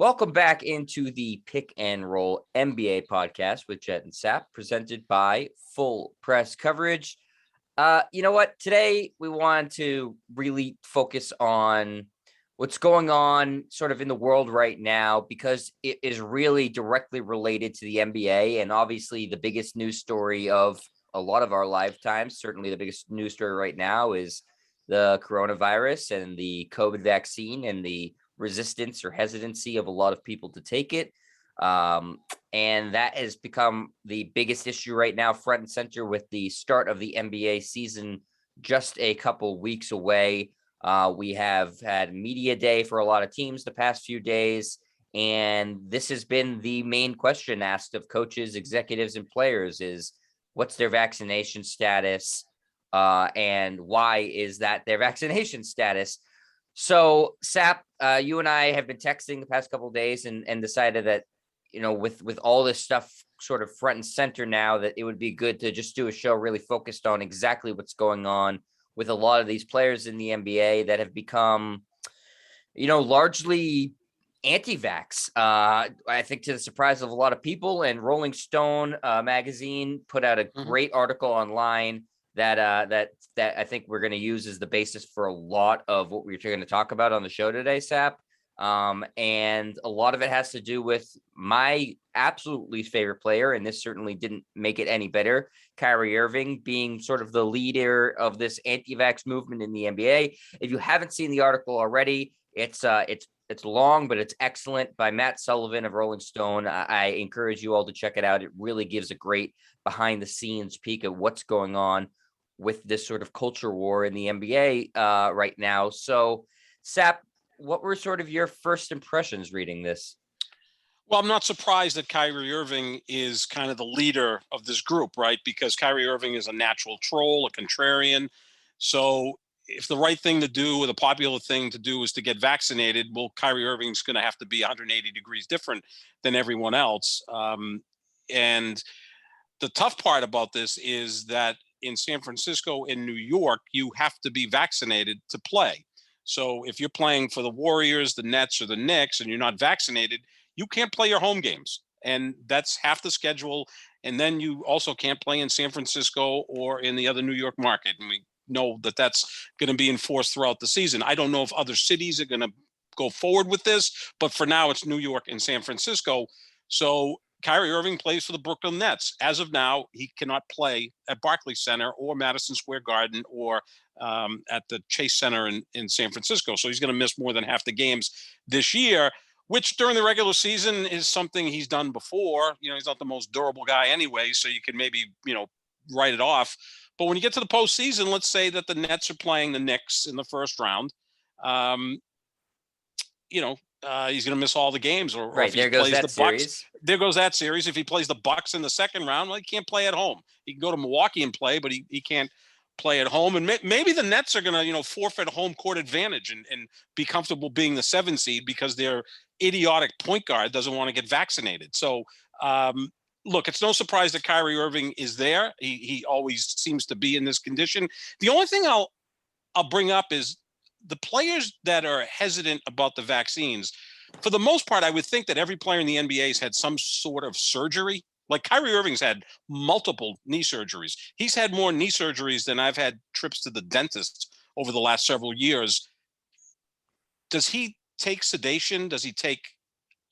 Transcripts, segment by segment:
Welcome back into the Pick and Roll NBA podcast with Jet and Sap, presented by Full Press Coverage. You know what? Today we want to really focus on what's going on sort of in the world right now, because it is really directly related to the NBA, and obviously the biggest news story of a lot of our lifetimes. Certainly the biggest news story right now is the coronavirus and the COVID vaccine and the resistance or hesitancy of a lot of people to take it. And that has become the biggest issue right now, front and center, with the start of the NBA season just a couple weeks away. We have had media day for a lot of teams the past few days, and this has been the main question asked of coaches, executives, and players is what's their vaccination status, and why is that their vaccination status? So, Sap, you and I have been texting the past couple of days and decided that, with all this stuff sort of front and center now, that it would be good to just do a show really focused on exactly what's going on with a lot of these players in the NBA that have become, largely anti-vax. I think to the surprise of a lot of people, and Rolling Stone magazine put out a great article online that I think we're going to use as the basis for a lot of what we're going to talk about on the show today, Sap. And a lot of it has to do with my absolute least favorite player, and this certainly didn't make it any better, Kyrie Irving, being sort of the leader of this anti-vax movement in the NBA. If you haven't seen the article already, it's long, but it's excellent, by Matt Sullivan of Rolling Stone. I encourage you all to check it out. It really gives a great behind the scenes peek at what's going on with this sort of culture war in the NBA right now. So, Sap, what were sort of your first impressions reading this? Well, I'm not surprised that Kyrie Irving is kind of the leader of this group, right? Because Kyrie Irving is a natural troll, a contrarian. So if the right thing to do, or the popular thing to do, is to get vaccinated, well, Kyrie Irving's going to have to be 180 degrees different than everyone else. And the tough part about this is that in San Francisco and New York, you have to be vaccinated to play. So if you're playing for the Warriors, the Nets, or the Knicks, and you're not vaccinated, you can't play your home games. And that's half the schedule. And then you also can't play in San Francisco or in the other New York market. And we know that that's going to be enforced throughout the season. I don't know if other cities are going to go forward with this, but for now it's New York and San Francisco. So Kyrie Irving plays for the Brooklyn Nets. As of now, he cannot play at Barclays Center or Madison Square Garden or at the Chase Center in San Francisco. So he's going to miss more than half the games this year, which during the regular season is something he's done before. He's not the most durable guy anyway, so you can maybe, write it off. But when you get to the postseason, let's say that the Nets are playing the Knicks in the first round. He's going to miss all the games. Or right, if there goes that series. There goes that series. If he plays the Bucks in the second round, well, he can't play at home. He can go to Milwaukee and play, but he can't play at home. And maybe the Nets are going to, forfeit home court advantage and be comfortable being the 7 seed because their idiotic point guard doesn't want to get vaccinated. So, look, it's no surprise that Kyrie Irving is there. He always seems to be in this condition. The only thing I'll bring up is the players that are hesitant about the vaccines. For the most part, I would think that every player in the NBA has had some sort of surgery. Like Kyrie Irving's had multiple knee surgeries. He's had more knee surgeries than I've had trips to the dentist over the last several years. Does he take sedation? Does he take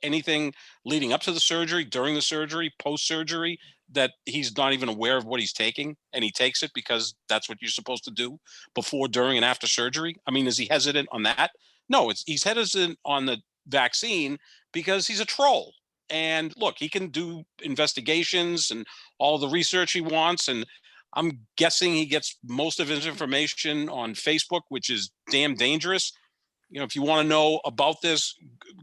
anything leading up to the surgery, during the surgery, post-surgery, that he's not even aware of what he's taking, and he takes it because that's what you're supposed to do before, during, and after surgery? I mean, is he hesitant on that? No, he's hesitant on the vaccine because he's a troll. And look, he can do investigations and all the research he wants. And I'm guessing he gets most of his information on Facebook, which is damn dangerous. If you want to know about this,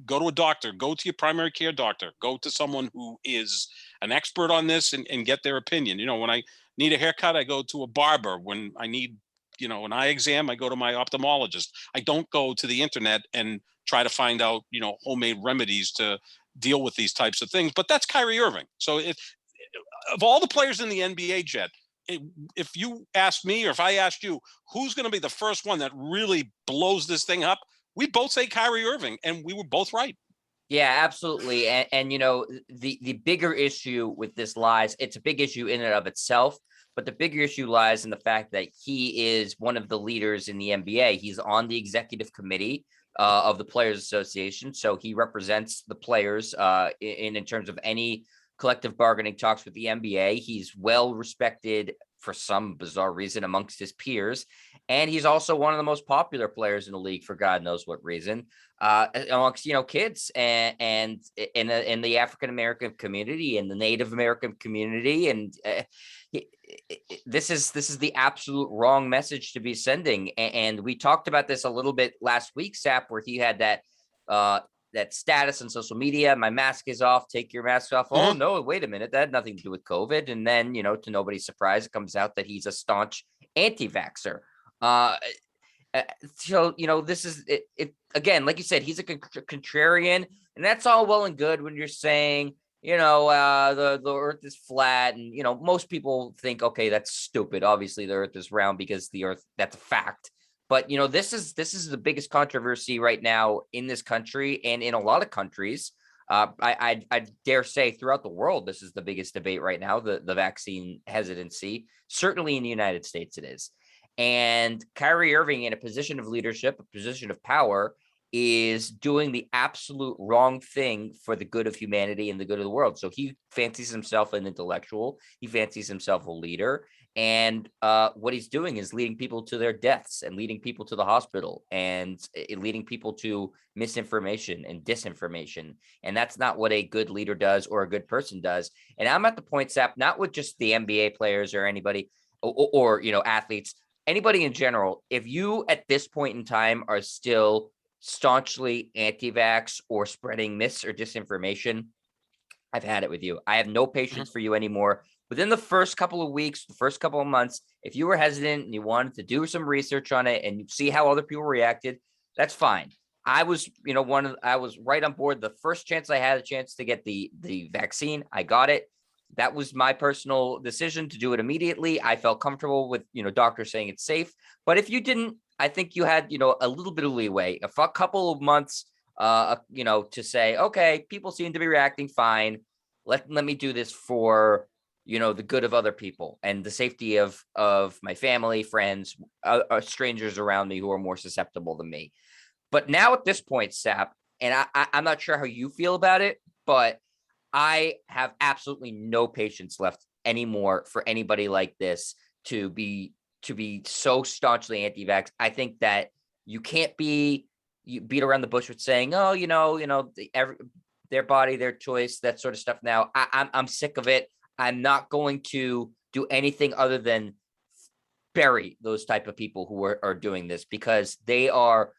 go to a doctor, go to your primary care doctor, go to someone who is an expert on this and get their opinion. When I need a haircut, I go to a barber. When I need, an eye exam, I go to my ophthalmologist. I don't go to the internet and try to find out, homemade remedies to deal with these types of things. But that's Kyrie Irving. So of all the players in the NBA, Jet, if you asked me, or if I asked you, who's going to be the first one that really blows this thing up, we both say Kyrie Irving, and we were both right. Yeah, absolutely. And the bigger issue with this lies, it's a big issue in and of itself, but the bigger issue lies in the fact that he is one of the leaders in the NBA. He's on the executive committee of the Players Association, so he represents the players in terms of any collective bargaining talks with the NBA. He's well respected for some bizarre reason amongst his peers, and he's also one of the most popular players in the league for God knows what reason amongst kids and in the African American community and the Native American community, and this is the absolute wrong message to be sending. And we talked about this a little bit last week, Sap, where he had that status on social media. My mask is off. Take your mask off. Oh no, wait a minute, that had nothing to do with COVID. And then to nobody's surprise, it comes out that he's a staunch anti-vaxxer. So this is it again, like you said, he's a contrarian, and that's all well and good when you're saying the earth is flat, and most people think, okay, that's stupid. Obviously the earth is round because the earth, that's a fact. But this is the biggest controversy right now in this country and in a lot of countries. I dare say throughout the world, this is the biggest debate right now, the vaccine hesitancy. Certainly in the United States it is. And Kyrie Irving, in a position of leadership, a position of power, is doing the absolute wrong thing for the good of humanity and the good of the world. So he fancies himself an intellectual. He fancies himself a leader. And what he's doing is leading people to their deaths and leading people to the hospital and leading people to misinformation and disinformation. And that's not what a good leader does or a good person does. And I'm at the point, Sap, not with just the NBA players or anybody or athletes, anybody in general. If you at this point in time are still staunchly anti-vax or spreading myths or disinformation, I've had it with you. I have no patience for you anymore. Within the first couple of weeks, the first couple of months, if you were hesitant and you wanted to do some research on it and see how other people reacted, that's fine. I was, I was right on board. The first chance I had a chance to get the vaccine, I got it. That was my personal decision to do it immediately. I felt comfortable with, doctors saying it's safe. But if you didn't, I think you had, a little bit of leeway, a couple of months, to say, okay, people seem to be reacting fine. Let me do this for, the good of other people and the safety of my family, friends, strangers around me who are more susceptible than me. But now at this point, Sap, and I'm not sure how you feel about it, but I have absolutely no patience left anymore for anybody like this to be so staunchly anti-vax. I think that you can't you beat around the bush with saying, oh, their body, their choice, that sort of stuff. Now I'm sick of it. I'm not going to do anything other than bury those type of people who are doing this, because they are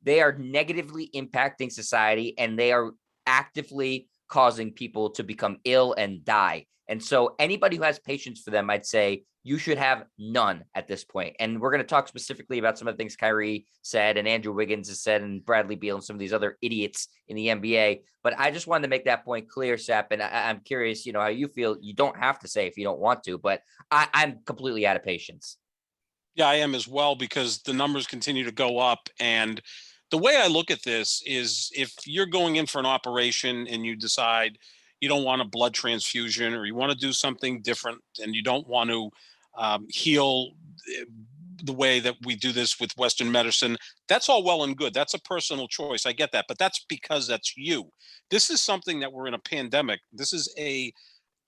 negatively impacting society and they are actively causing people to become ill and die. And so anybody who has patience for them, I'd say you should have none at this point. And we're going to talk specifically about some of the things Kyrie said and Andrew Wiggins has said and Bradley Beal and some of these other idiots in the NBA. But I just wanted to make that point clear, Sap. And I'm curious, how you feel. You don't have to say if you don't want to, but I'm completely out of patience. Yeah, I am as well, because the numbers continue to go up. And the way I look at this is, if you're going in for an operation and you decide you don't want a blood transfusion or you want to do something different and you don't want to heal the way that we do this with Western medicine, that's all well and good. That's a personal choice. I get that. But that's because that's you. This is something that we're in a pandemic. This is a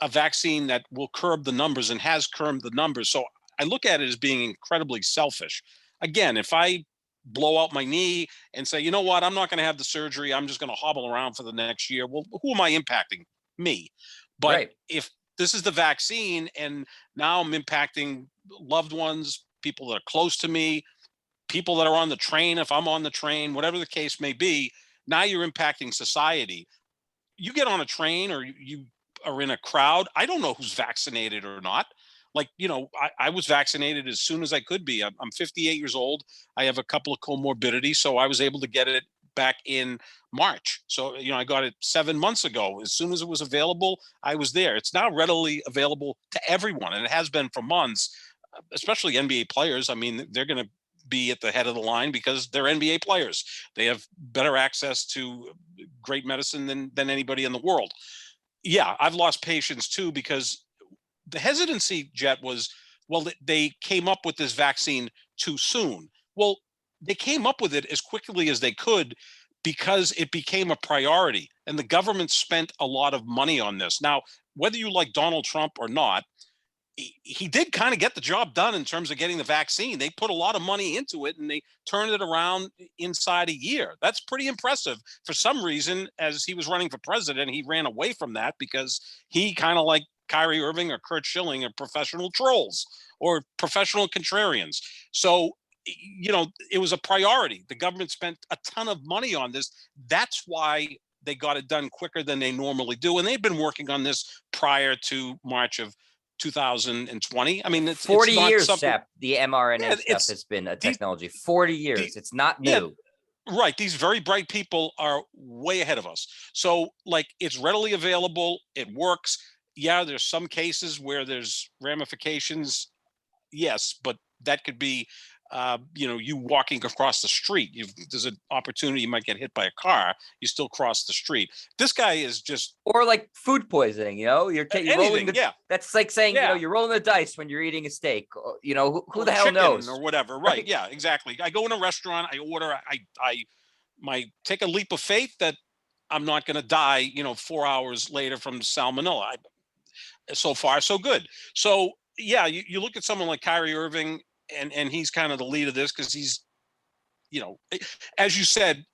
vaccine that will curb the numbers and has curbed the numbers. So I look at it as being incredibly selfish. Again, if I blow out my knee and say, you know what, I'm not going to have the surgery, I'm just going to hobble around for the next year, well, who am I impacting? Me. But Right. if this is the vaccine and now I'm impacting loved ones, people that are close to me, people that are on the train, if I'm on the train, whatever the case may be, now you're impacting society. You get on a train or you are in a crowd, I don't know who's vaccinated or not. Like, I was vaccinated as soon as I could be. I'm 58 years old. I have a couple of comorbidities, so I was able to get it back in March. So, I got it 7 months ago. As soon as it was available, I was there. It's now readily available to everyone, and it has been for months, especially NBA players. I mean, they're going to be at the head of the line because they're NBA players. They have better access to great medicine than anybody in the world. Yeah, I've lost patience too, because the hesitancy, Jet, was, well, they came up with this vaccine too soon. Well, they came up with it as quickly as they could because it became a priority, and the government spent a lot of money on this. Now, whether you like Donald Trump or not, he did kind of get the job done in terms of getting the vaccine. They put a lot of money into it and they turned it around inside a year. That's pretty impressive. For some reason, as he was running for president, he ran away from that because he kind of, like Kyrie Irving or Kurt Schilling, are professional trolls or professional contrarians. So, it was a priority. The government spent a ton of money on this. That's why they got it done quicker than they normally do. And they've been working on this prior to March of 2020. I mean, it's 40 not years, something. Sep, the mRNA stuff has been a technology. 40 years. It's not new. Right. These very bright people are way ahead of us. So, like, it's readily available. It works. Yeah, there's some cases where there's ramifications. Yes, but that could be, you walking across the street. There's an opportunity you might get hit by a car. You still cross the street. This guy is just, or like food poisoning. You're rolling yeah. That's like saying Yeah. You're rolling the dice when you're eating a steak. Who Or the hell chicken knows or whatever. Right. Yeah, exactly. I go in a restaurant, I order, I take a leap of faith that I'm not going to die, 4 hours later from salmonella. So far, so good. So yeah, you look at someone like Kyrie Irving, and he's kind of the lead of this because he's, as you said,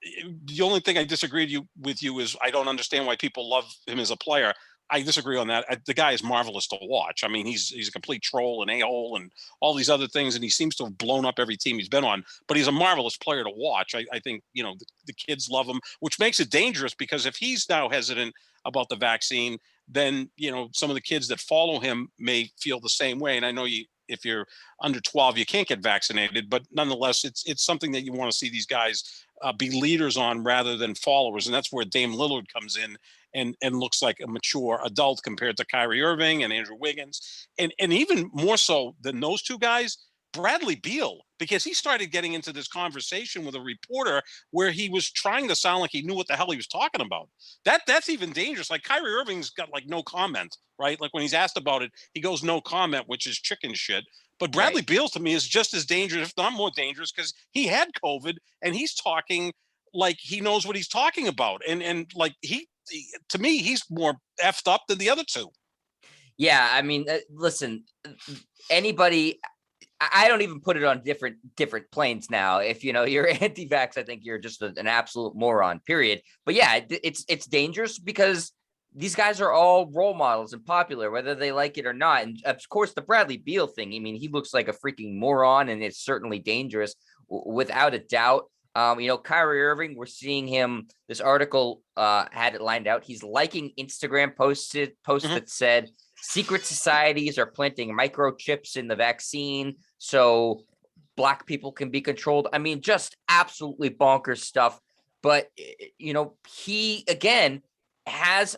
the only thing I disagree with you is I don't understand why people love him as a player. I disagree on that. The guy is marvelous to watch. I mean, he's a complete troll and a-hole and all these other things, and he seems to have blown up every team he's been on. But he's a marvelous player to watch. I think the kids love him, which makes it dangerous because if he's now hesitant about the vaccine, then some of the kids that follow him may feel the same way. And I know if you're under 12, you can't get vaccinated, but nonetheless, it's something that you want to see these guys be leaders on rather than followers. And that's where Dame Lillard comes in and looks like a mature adult compared to Kyrie Irving and Andrew Wiggins. And even more so than those two guys, Bradley Beal, because he started getting into this conversation with a reporter where he was trying to sound like he knew what the hell he was talking about. That's even dangerous. Like Kyrie Irving's got like no comment, right? Like when he's asked about it, he goes no comment, which is chicken shit. But Bradley Beal to me is just as dangerous, if not more dangerous, because he had COVID and he's talking like he knows what he's talking about. And like to me, he's more effed up than the other two. Yeah, I mean, listen, anybody, I don't even put it on different planes now. If you're anti-vax, I think you're just an absolute moron, period. But yeah, it's dangerous because these guys are all role models and popular, whether they like it or not. And of course, the Bradley Beal thing, I mean, he looks like a freaking moron, and it's certainly dangerous without a doubt. Kyrie Irving, we're seeing him. This article had it lined out. He's liking Instagram posts that said secret societies are planting microchips in the vaccine so Black people can be controlled. I mean, just absolutely bonkers stuff. But, he, again, has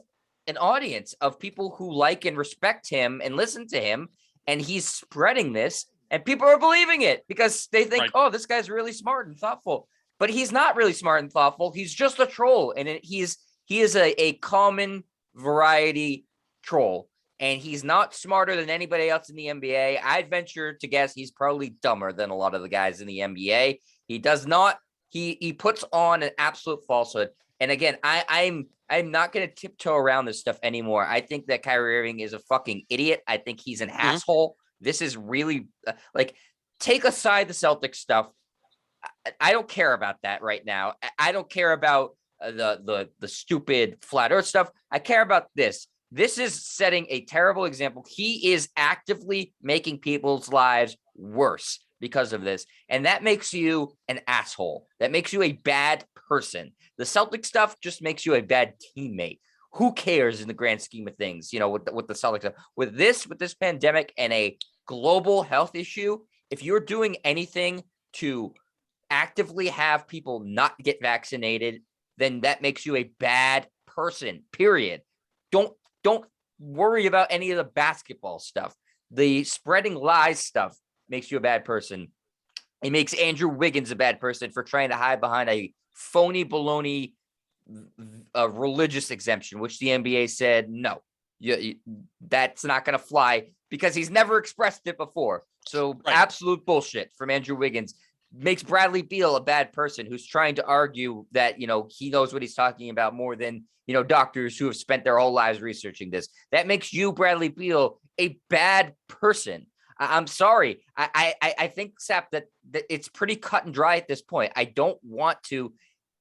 an audience of people who like and respect him and listen to him. And he's spreading this and people are believing it because they think, oh, this guy's really smart and thoughtful. But he's not really smart and thoughtful. He's just a troll. And he is a common variety troll. And he's not smarter than anybody else in the NBA. I'd venture to guess he's probably dumber than a lot of the guys in the NBA. He does not. He puts on an absolute falsehood. And again, I'm not going to tiptoe around this stuff anymore. I think that Kyrie Irving is a fucking idiot. I think he's an asshole. This is really take aside the Celtics stuff. I don't care about that right now. I don't care about the stupid flat earth stuff. I care about this. This is setting a terrible example. He is actively making people's lives worse because of this. And that makes you an asshole. That makes you a bad person. The Celtic stuff just makes you a bad teammate. Who cares in the grand scheme of things, with the Celtics stuff? With this pandemic and a global health issue, if you're doing anything to actively have people not get vaccinated, then that makes you a bad person, period. Don't worry about any of the basketball stuff. The spreading lies stuff makes you a bad person. He makes Andrew Wiggins a bad person for trying to hide behind a phony baloney religious exemption, which the NBA said, no, that's not going to fly because he's never expressed it before. So absolute bullshit from Andrew Wiggins makes Bradley Beal a bad person who's trying to argue that, he knows what he's talking about more than, doctors who have spent their whole lives researching this. That makes you, Bradley Beal, a bad person. I'm sorry. I think, Sap, that it's pretty cut and dry at this point. I don't want to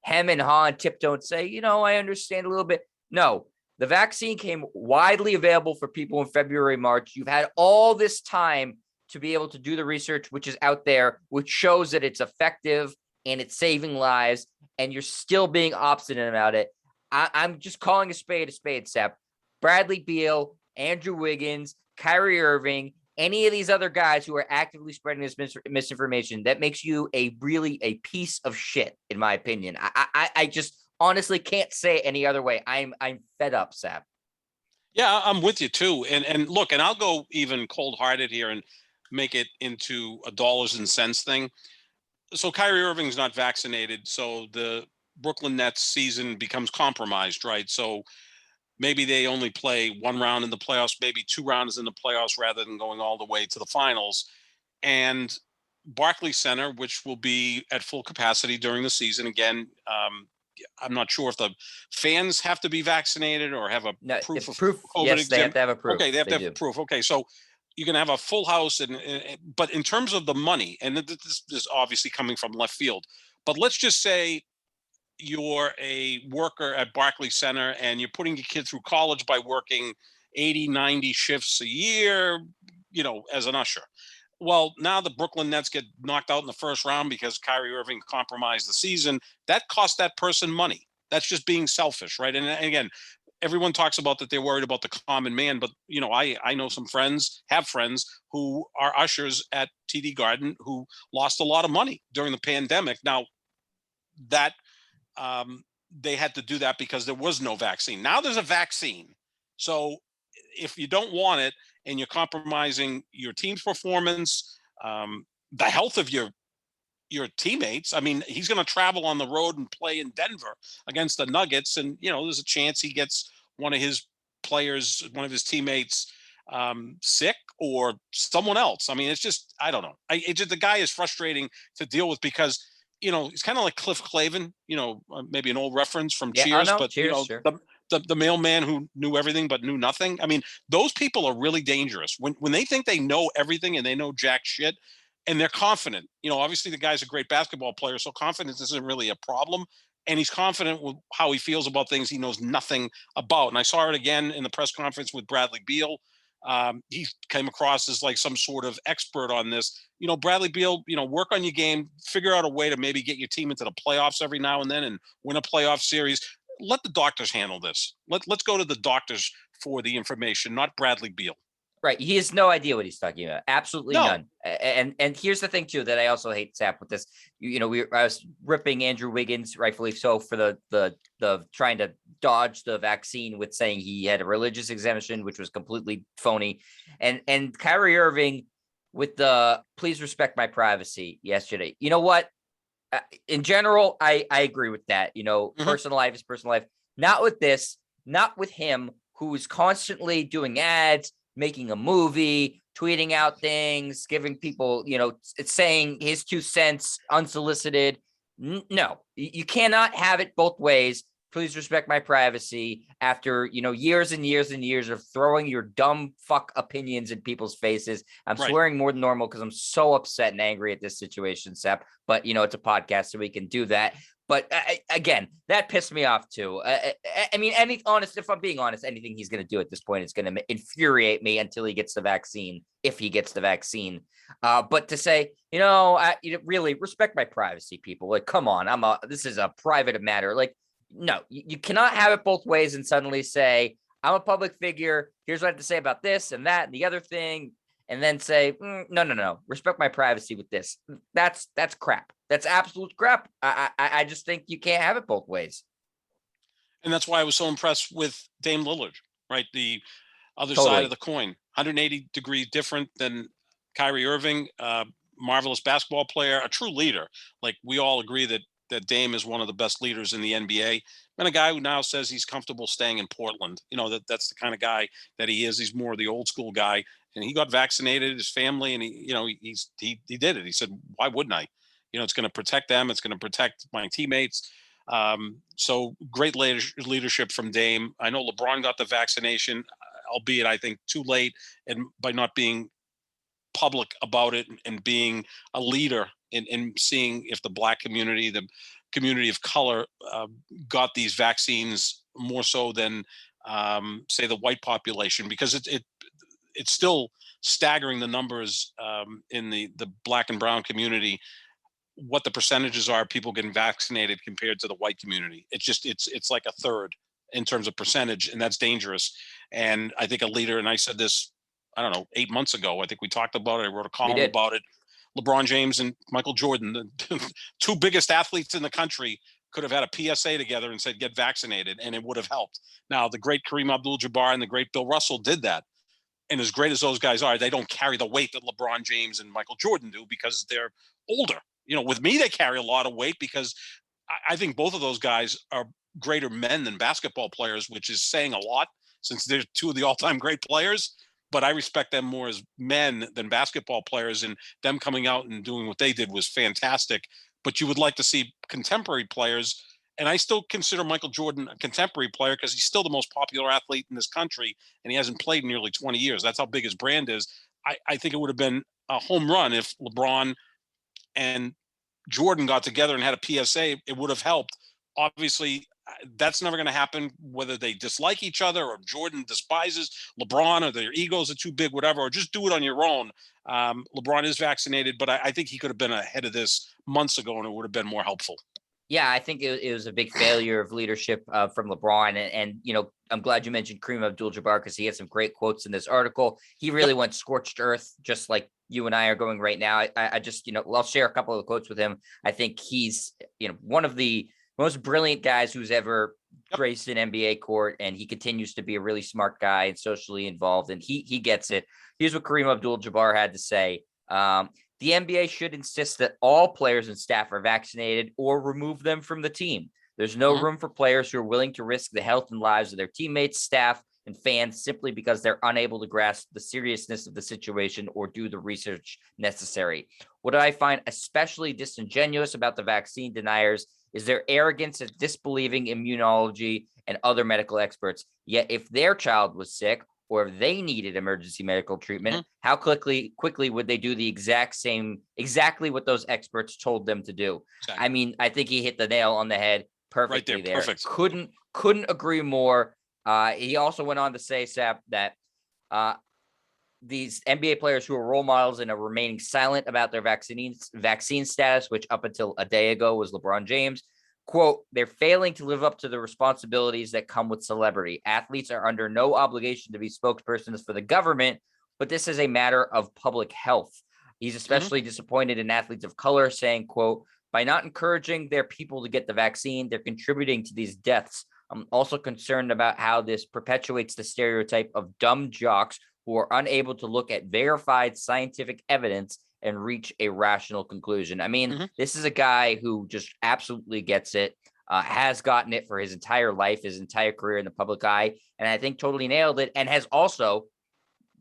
hem and haw and tiptoe and say, I understand a little bit. No, the vaccine came widely available for people in February, March. You've had all this time to be able to do the research, which is out there, which shows that it's effective and it's saving lives, and you're still being obstinate about it. I'm just calling a spade, Sep. Bradley Beal, Andrew Wiggins, Kyrie Irving, any of these other guys who are actively spreading this misinformation, that makes you a piece of shit, in my opinion. I just honestly can't say it any other way. I'm fed up, Sap. Yeah, I'm with you too. And look, and I'll go even cold-hearted here and make it into a dollars and cents thing. So Kyrie Irving's not vaccinated, so the Brooklyn Nets season becomes compromised, right? So maybe they only play one round in the playoffs, maybe 2 rounds in the playoffs rather than going all the way to the finals. And Barclays Center, which will be at full capacity during the season, again, I'm not sure if the fans have to be vaccinated or have a proof of COVID. Yes, they have to have a proof. Okay, they have to have proof. Okay, so you're going to have a full house, but in terms of the money, and this is obviously coming from left field, but let's just say you're a worker at Barclays Center and you're putting your kid through college by working 80, 90 shifts a year, as an usher. Well, now the Brooklyn Nets get knocked out in the first round because Kyrie Irving compromised the season. That cost that person money. That's just being selfish, right? And again, everyone talks about that they're worried about the common man, but I know some have friends who are ushers at TD Garden who lost a lot of money during the pandemic. Now, that they had to do that because there was no vaccine. Now there's a vaccine. So if you don't want it and you're compromising your team's performance, the health of your teammates, I mean, he's going to travel on the road and play in Denver against the Nuggets. And, there's a chance he gets one of his players, one of his teammates sick or someone else. I mean, it's just, I don't know. The guy is frustrating to deal with because, he's kind of like Cliff Clavin, maybe an old reference from Cheers, but Cheers, sure. The mailman who knew everything but knew nothing. I mean, those people are really dangerous when they think they know everything and they know jack shit and they're confident. Obviously the guy's a great basketball player, so confidence isn't really a problem. And he's confident with how he feels about things he knows nothing about. And I saw it again in the press conference with Bradley Beal. He came across as like some sort of expert on this. Bradley Beal, work on your game, figure out a way to maybe get your team into the playoffs every now and then and win a playoff series. Let the doctors handle this. Let's go to the doctors for the information, not Bradley Beal. Right. He has no idea what he's talking about. Absolutely none. And here's the thing, too, that I also hate, Sap, with this. I was ripping Andrew Wiggins, rightfully so, for the trying to dodge the vaccine with saying he had a religious exemption, which was completely phony. And Kyrie Irving with the please respect my privacy yesterday. You know what? In general, I agree with that. Personal life is personal life. Not with this, not with him, who is constantly doing ads, making a movie, tweeting out things, giving people, saying his 2 cents unsolicited. No, you cannot have it both ways. Please respect my privacy after, years and years and years of throwing your dumb fuck opinions in people's faces. I'm swearing more than normal because I'm so upset and angry at this situation, Sep. But, it's a podcast, so we can do that. But again, that pissed me off too. I mean, if I'm being honest, anything he's going to do at this point is going to infuriate me until he gets the vaccine, if he gets the vaccine. But to say, really respect my privacy, people. Like, come on, this is a private matter. Like, no, you cannot have it both ways and suddenly say, I'm a public figure. Here's what I have to say about this and that and the other thing. And then say, no, respect my privacy with this. That's crap. That's absolute crap. I just think you can't have it both ways. And that's why I was so impressed with Dame Lillard, right? The other side of the coin, 180 degrees different than Kyrie Irving. marvelous basketball player, a true leader. Like we all agree that Dame is one of the best leaders in the NBA, and a guy who now says he's comfortable staying in Portland. That's the kind of guy that he is. He's more the old school guy, and he got vaccinated, his family, and he did it. He said, "Why wouldn't I? It's going to protect them. It's going to protect my teammates." So great leadership from Dame. I know LeBron got the vaccination, albeit I think too late, and by not being public about it and being a leader in seeing if the Black community, the community of color, got these vaccines more so than say the white population, because it's still staggering the numbers in the Black and brown community, what the percentages are of people getting vaccinated compared to the white community. It's like a third in terms of percentage, and that's dangerous. And I think a leader, and I said this, I don't know, 8 months ago, I think we talked about it. I wrote a column about it. LeBron James and Michael Jordan, the two biggest athletes in the country, could have had a PSA together and said, get vaccinated, and it would have helped. Now, the great Kareem Abdul-Jabbar and the great Bill Russell did that. And as great as those guys are, they don't carry the weight that LeBron James and Michael Jordan do because they're older. With me, they carry a lot of weight because I think both of those guys are greater men than basketball players, which is saying a lot since they're two of the all-time great players. But I respect them more as men than basketball players, and them coming out and doing what they did was fantastic. But you would like to see contemporary players, and I still consider Michael Jordan a contemporary player because he's still the most popular athlete in this country, and he hasn't played in nearly 20 years. That's how big his brand is. I think it would have been a home run if LeBron and Jordan got together and had a PSA. It would have helped. Obviously, that's never going to happen, whether they dislike each other or Jordan despises LeBron or their egos are too big, whatever, or just do it on your own. LeBron is vaccinated, but I think he could have been ahead of this months ago, and it would have been more helpful. Yeah, I think it was a big failure of leadership from LeBron. And I'm glad you mentioned Kareem Abdul-Jabbar because he had some great quotes in this article. He really went scorched earth, just like you and I are going right now. I just, I'll share a couple of quotes with him. I think he's, one of the most brilliant guys who's ever graced an NBA court, and he continues to be a really smart guy and socially involved, and he gets it. Here's what Kareem Abdul-Jabbar had to say. The NBA should insist that all players and staff are vaccinated or remove them from the team. There's no room for players who are willing to risk the health and lives of their teammates, staff, and fans simply because they're unable to grasp the seriousness of the situation or do the research necessary. What I find especially disingenuous about the vaccine deniers is their arrogance at disbelieving immunology and other medical experts. Yet if their child was sick or if they needed emergency medical treatment, how quickly would they do the exactly what those experts told them to do? Exactly. I mean, I think he hit the nail on the head perfectly right there. Perfect. Couldn't agree more. He also went on to say, Sap, that these NBA players who are role models and are remaining silent about their vaccine status, which up until a day ago was LeBron James, quote, they're failing to live up to the responsibilities that come with celebrity. Athletes are under no obligation to be spokespersons for the government, but this is a matter of public health. He's especially disappointed in athletes of color, saying, quote, by not encouraging their people to get the vaccine, they're contributing to these deaths. I'm also concerned about how this perpetuates the stereotype of dumb jocks who are unable to look at verified scientific evidence and reach a rational conclusion. I mean, this is a guy who just absolutely gets it, has gotten it for his entire life, his entire career in the public eye, and I think totally nailed it, and has also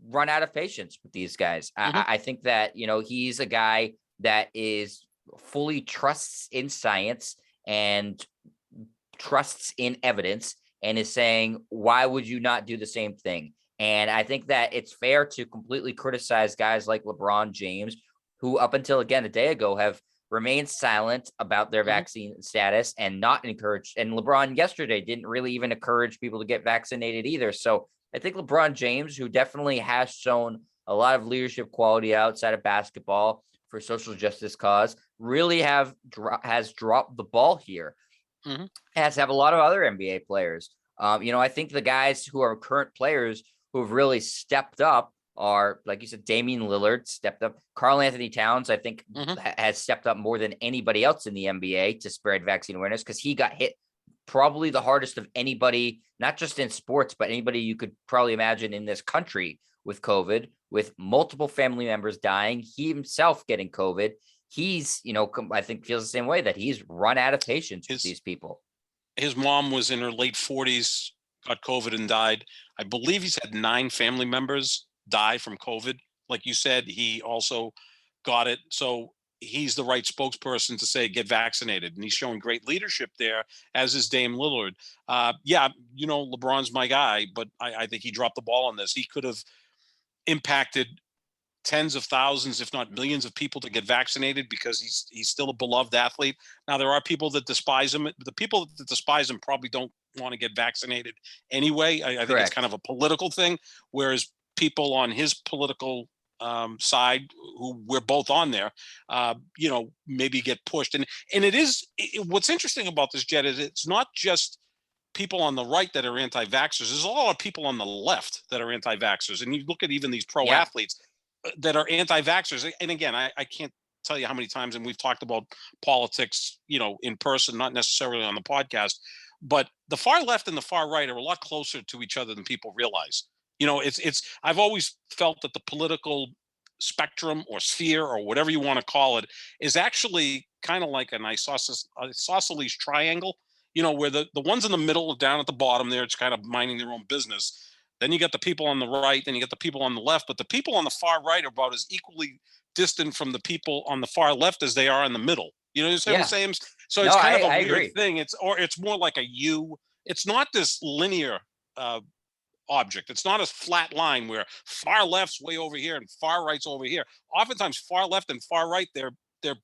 run out of patience with these guys. I think that, he's a guy that is fully trusts in science and trusts in evidence and is saying, why would you not do the same thing? And I think that it's fair to completely criticize guys like LeBron James, who up until, again, a day ago have remained silent about their vaccine status and not encouraged. And LeBron yesterday didn't really even encourage people to get vaccinated either. So I think LeBron James, who definitely has shown a lot of leadership quality outside of basketball for social justice cause, really has dropped the ball here. Has to have a lot of other NBA players. I think the guys who are current players who have really stepped up are, like you said, Damian Lillard stepped up. Karl Anthony Towns, I think, has stepped up more than anybody else in the NBA to spread vaccine awareness because he got hit probably the hardest of anybody, not just in sports, but anybody you could probably imagine in this country with COVID, with multiple family members dying, he himself getting COVID. He's, I think feels the same way, that he's run out of patience with these people. His mom was in her late 40s, got COVID and died. I believe he's had 9 family members die from COVID. Like you said, he also got it. So he's the right spokesperson to say, get vaccinated. And he's showing great leadership there, as is Dame Lillard. LeBron's my guy, but I think he dropped the ball on this. He could have impacted tens of thousands, if not millions of people to get vaccinated, because he's still a beloved athlete. Now, there are people that despise him. The people that despise him probably don't want to get vaccinated anyway. I think it's kind of a political thing, whereas people on his political side, who we're both on there, maybe get pushed. And what's interesting about this, Jed, is it's not just people on the right that are anti-vaxxers. There's a lot of people on the left that are anti-vaxxers. And you look at even these pro athletes that are anti-vaxxers. And again, I can't tell you how many times, and we've talked about politics, in person, not necessarily on the podcast, but the far left and the far right are a lot closer to each other than people realize. I've always felt that the political spectrum or sphere, or whatever you want to call it, is actually kind of like an isosceles triangle, where the ones in the middle, down at the bottom there, it's kind of minding their own business. Then you got the people on the right, then you got the people on the left, but the people on the far right are about as equally distant from the people on the far left as they are in the middle. You know what I'm saying? So it's kind of a weird thing. It's more like a U. It's not this linear object. It's not a flat line where far left's way over here and far right's over here. Oftentimes, far left and far right, they're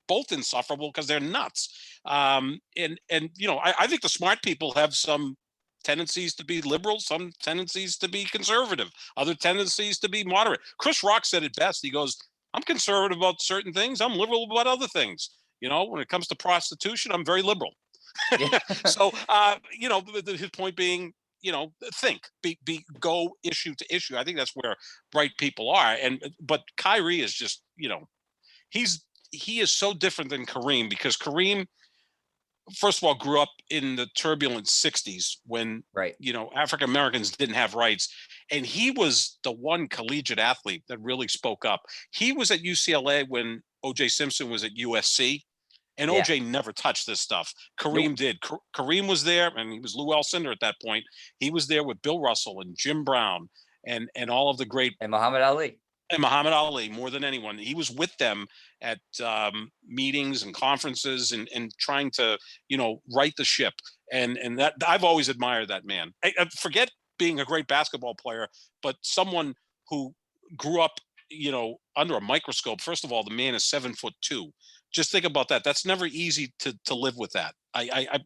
both insufferable because they're nuts. I think the smart people have some tendencies to be liberal, some tendencies to be conservative, other tendencies to be moderate. Chris Rock said it best. He goes, I'm conservative about certain things, I'm liberal about other things. When it comes to prostitution, I'm very liberal. So, his point being, think, go issue to issue. I think that's where bright people are. But Kyrie is just, he is so different than Kareem, because Kareem, first of all, grew up in the turbulent 60s when, African Americans didn't have rights. And he was the one collegiate athlete that really spoke up. He was at UCLA when O.J. Simpson was at USC. And OJ never touched this stuff. Kareem did. Kareem was there, and he was Lou Alcindor at that point. He was there with Bill Russell and Jim Brown and all of the great. And Muhammad Ali. And Muhammad Ali, more than anyone. He was with them at meetings and conferences and trying to, right the ship. And that, I've always admired that man. I forget being a great basketball player, but someone who grew up, under a microscope. First of all, the man is 7'2". Just think about that. That's never easy to live with that. I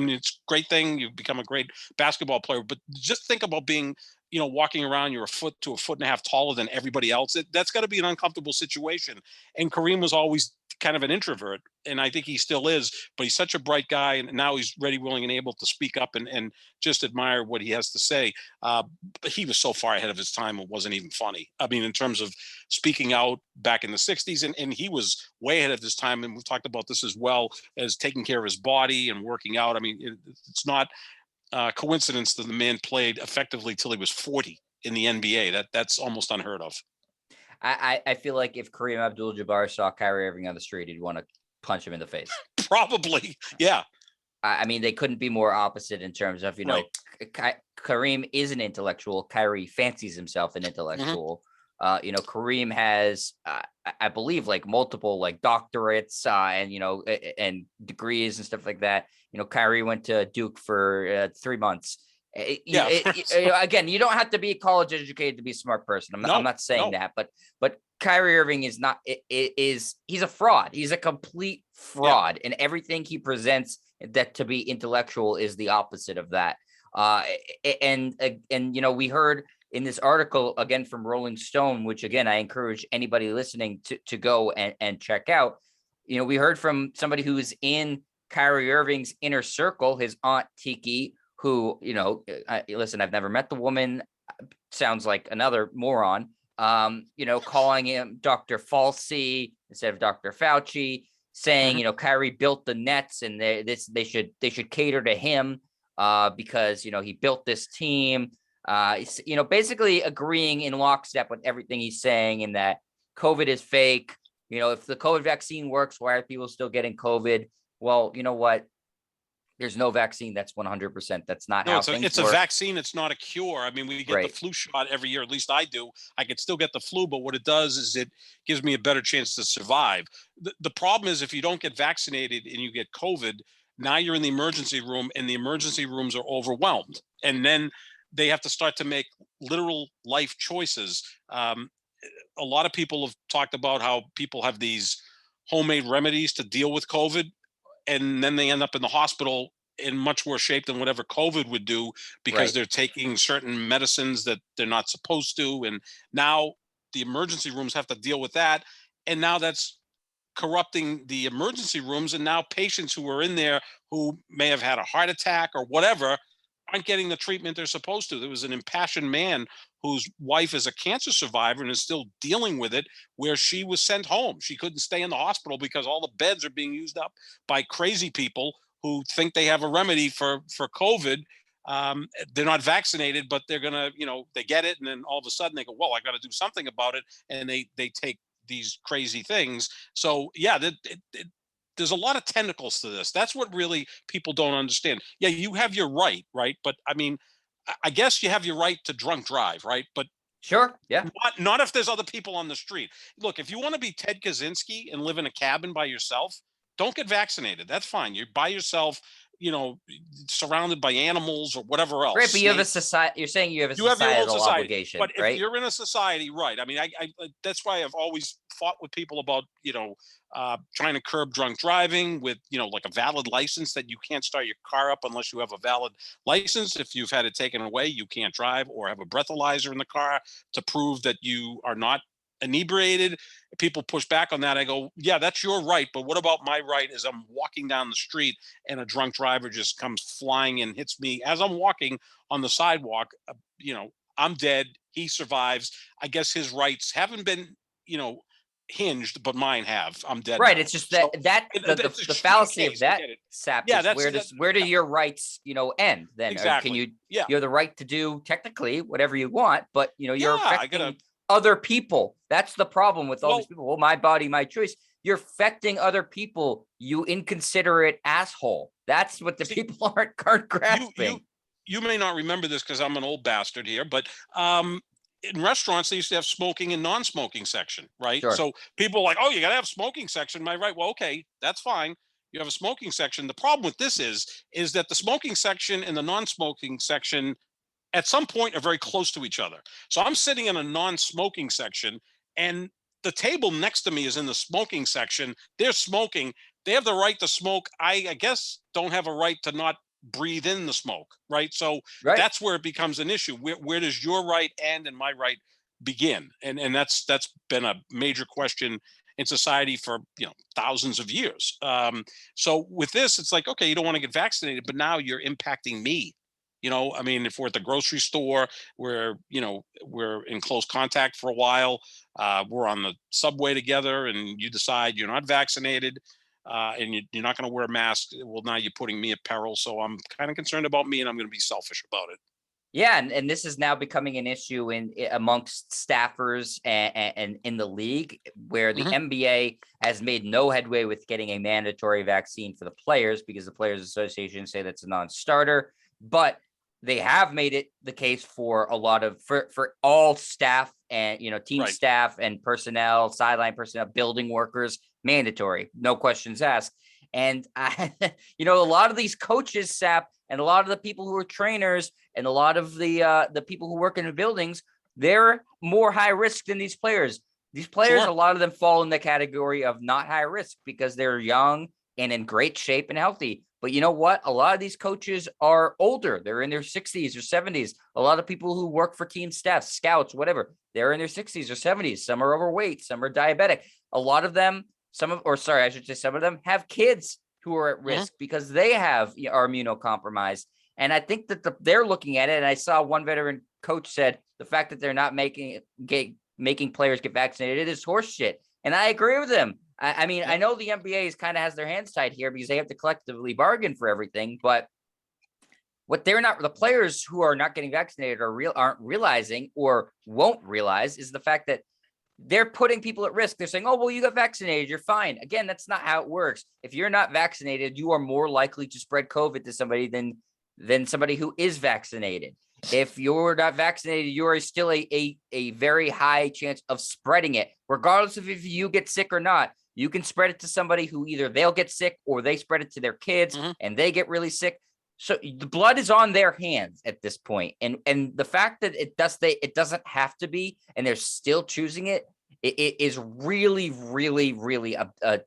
mean, it's a great thing. You become a great basketball player, but just think about being, walking around, you're a foot to a foot and a half taller than everybody else. That's got to be an uncomfortable situation. And Kareem was always kind of an introvert, and I think he still is, but he's such a bright guy, and now he's ready, willing, and able to speak up and just admire what he has to say. But he was so far ahead of his time, it wasn't even funny. I mean, in terms of speaking out back in the 60s, and he was way ahead of his time, and we've talked about this as well, as taking care of his body and working out. I mean, it's not coincidence that the man played effectively till he was 40 in the NBA. That's almost unheard of. I feel like if Kareem Abdul-Jabbar saw Kyrie Irving on the street, he'd want to punch him in the face. Probably, yeah. I mean, they couldn't be more opposite in terms of, Kareem is an intellectual. Kyrie fancies himself an intellectual. Kareem has, I believe, like multiple doctorates and degrees and stuff like that. Kyrie went to Duke for 3 months. Again, you don't have to be college educated to be a smart person. I'm not saying that, but Kyrie Irving is not. He's a fraud. He's a complete fraud, and everything he presents that to be intellectual is the opposite of that. And we heard in this article again from Rolling Stone, which again I encourage anybody listening to go and check out. We heard from somebody who's in Kyrie Irving's inner circle, his aunt Tiki, who, listen, I've never met the woman, sounds like another moron, calling him Dr. Falsey instead of Dr. Fauci, saying, Kyrie built the Nets and they should cater to him because, he built this team. Basically agreeing in lockstep with everything he's saying, in that COVID is fake. If the COVID vaccine works, why are people still getting COVID? Well, you know what? There's no vaccine that's 100%. That's not No, how it's a things it's a work. vaccine. It's not a cure. I mean, we get the Right. flu shot every year. At least I do. I could still get the flu, but what it does is it gives me a better chance to survive. The problem is if you don't get vaccinated and you get COVID, now you're in the emergency room and the emergency rooms are overwhelmed. And then they have to start to make literal life choices. A lot of people have talked about how people have these homemade remedies to deal with COVID, and then they end up in the hospital in much worse shape than whatever COVID would do, because Right. they're taking certain medicines that they're not supposed to. And now the emergency rooms have to deal with that. And now that's corrupting the emergency rooms. And now patients who are in there who may have had a heart attack or whatever aren't getting the treatment they're supposed to. There was an impassioned man whose wife is a cancer survivor and is still dealing with it, where she was sent home. She couldn't stay in the hospital because all the beds are being used up by crazy people who think they have a remedy for COVID. They're not vaccinated, but they're gonna, they get it, and then all of a sudden they go, "Well, I got to do something about it," and they take these crazy things. So yeah, there's a lot of tentacles to this. That's what really people don't understand. Yeah, you have your right? But I mean, I guess you have your right to drunk drive, right? But Sure. Yeah. not if there's other people on the street. Look, if you want to be Ted Kaczynski and live in a cabin by yourself, don't get vaccinated. That's fine. You're by yourself, you know, surrounded by animals or whatever else. Right. But you have a Snakes. society. You're saying you have a You have your own societal society. obligation, But if right? you're in a society, right? I mean, I that's why I've always fought with people about, trying to curb drunk driving with, like a valid license, that you can't start your car up unless you have a valid license. If you've had it taken away, you can't drive, or have a breathalyzer in the car to prove that you are not inebriated. People push back on that. I go, yeah, that's your right, but what about my right? Is I'm walking down the street and a drunk driver just comes flying and hits me as I'm walking on the sidewalk. I'm dead. He survives. I guess his rights haven't been, hinged, but mine have. I'm dead Right. now. It's just So the that's the extreme fallacy of case. I that, get it. Sap, Yeah, is that's where do your rights, end then? Or can exactly. you Yeah, you have the right to do technically whatever you want, but you're yeah. I gotta. affecting other people. That's the problem with all these Well, people. Well, my body, my choice. You're affecting other people, you inconsiderate asshole. That's what the see, people aren't you you grasping. you may not remember this because I'm an old bastard here, but in restaurants they used to have smoking and non-smoking section, right? Sure. So people are like, oh, you got to have smoking section, my right? Well, okay, that's fine. You have a smoking section. The problem with this is that the smoking section and the non-smoking section at some point are very close to each other. So I'm sitting in a non-smoking section, and the table next to me is in the smoking section. They're smoking. They have the right to smoke. I guess don't have a right to not breathe in the smoke, right? So Right. that's where it becomes an issue. Where does your right end and my right begin? And that's been a major question in society for thousands of years. So with this, it's like, okay, you don't want to get vaccinated, but now you're impacting me. I mean, if we're at the grocery store, we're in close contact for a while. We're on the subway together, and you decide you're not vaccinated, and you're not going to wear a mask. Well, now you're putting me at peril. So I'm kind of concerned about me, and I'm going to be selfish about it. Yeah, and this is now becoming an issue amongst staffers and in the league, where the Hmm. NBA has made no headway with getting a mandatory vaccine for the players, because the Players Association say that's a non-starter. But they have made it the case for a lot of for all staff and team Right. staff and personnel, sideline personnel, building workers, mandatory, no questions asked. And a lot of these coaches, Sap, and a lot of the people who are trainers, and a lot of the people who work in the buildings, they're more high risk than these players. These players, Sure. a lot of them fall in the category of not high risk because they're young and in great shape and healthy. But you know what? A lot of these coaches are older. They're in their 60s or 70s. A lot of people who work for team staff, scouts, whatever, they're in their 60s or 70s. Some are overweight, some are diabetic. A lot of them, some of them have kids who are at Hmm. risk because they are immunocompromised. And I think that they're looking at it. And I saw one veteran coach said the fact that they're not making players get vaccinated is horseshit. And I agree with him. I mean, I know the NBA kind of has their hands tied here because they have to collectively bargain for everything, but what the players who are not getting vaccinated aren't realizing or won't realize is the fact that they're putting people at risk. They're saying, oh, well, you got vaccinated, you're fine. Again, that's not how it works. If you're not vaccinated, you are more likely to spread COVID to somebody than somebody who is vaccinated. If you're not vaccinated, you are still a very high chance of spreading it, regardless of if you get sick or not. You can spread it to somebody who either they'll get sick or they spread it to their kids and they get really sick. So the blood is on their hands at this point. And the fact that it doesn't have to be, and they're still choosing it is really, really, really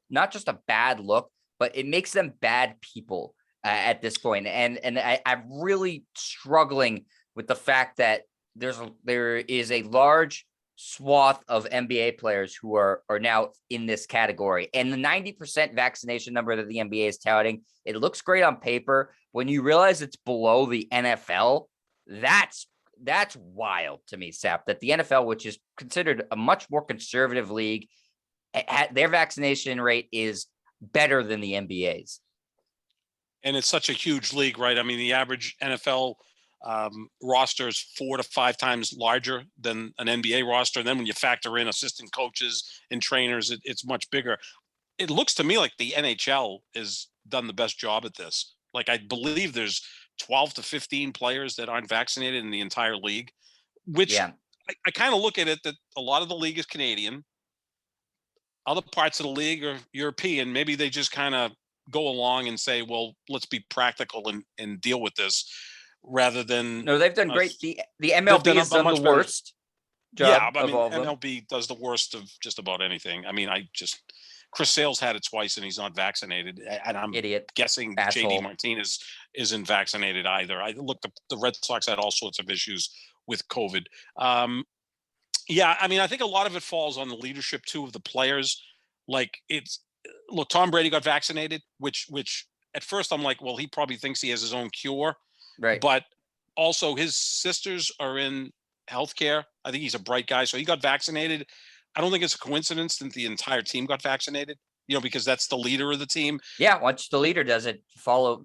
not just a bad look, but it makes them bad people at this point. And I'm really struggling with the fact that there is a large swath of NBA players who are now in this category. And the 90% vaccination number that the NBA is touting, it looks great on paper. When you realize it's below the NFL, that's wild to me, Sap, that the NFL, which is considered a much more conservative league, their vaccination rate is better than the NBA's. And it's such a huge league, right? I mean, the average NFL roster is 4 to 5 times larger than an NBA roster. And then when you factor in assistant coaches and trainers, it's much bigger. It looks to me like the NHL has done the best job at this. Like, I believe there's 12 to 15 players that aren't vaccinated in the entire league, which I kind of look at it that a lot of the league is Canadian. Other parts of the league are European. Maybe they just kind of go along and say, well, let's be practical and deal with this, rather than no, they've done great. The MLB has done the worst job. Yeah, but I mean, of all of them. MLB does the worst of just about anything. I mean, Chris Sale's had it twice and he's not vaccinated, and I'm guessing Asshole. JD Martinez isn't vaccinated either. I looked up, the Red Sox had all sorts of issues with COVID. Yeah, I mean, I think a lot of it falls on the leadership too of the players. Like, look, Tom Brady got vaccinated, which at first I'm like, well, he probably thinks he has his own cure. Right. But also his sisters are in healthcare. I think he's a bright guy. So he got vaccinated. I don't think it's a coincidence that the entire team got vaccinated, because that's the leader of the team. Yeah. Once the leader does it,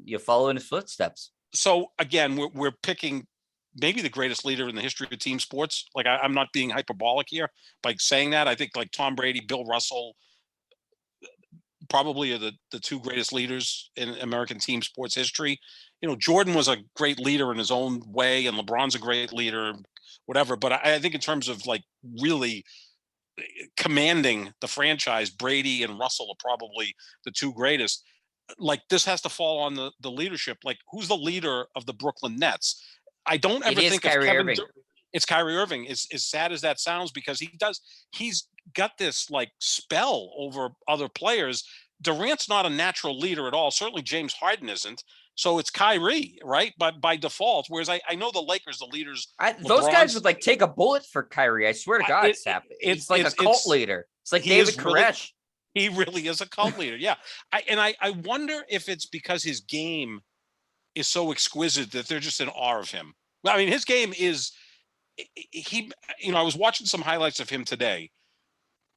you follow in his footsteps. So again, we're picking maybe the greatest leader in the history of team sports. Like, I'm not being hyperbolic here by saying that. I think like Tom Brady, Bill Russell, probably are the two greatest leaders in American team sports history. Jordan was a great leader in his own way, and LeBron's a great leader, whatever. But I think in terms of like really commanding the franchise, Brady and Russell are probably the two greatest. Like, this has to fall on the leadership. Like, who's the leader of the Brooklyn Nets? I don't ever think of Kyrie Irving. It's Kyrie Irving. As sad as that sounds, because he's got this like spell over other players. Durant's not a natural leader at all. Certainly James Harden isn't. So it's Kyrie, right? But by default, whereas I know the Lakers, the leaders, those guys would like take a bullet for Kyrie. I swear to God, it's like a cult leader. It's like David Koresh. He really is a cult leader. Yeah. I wonder if it's because his game is so exquisite that they're just in awe of him. I mean, his game is, I was watching some highlights of him today.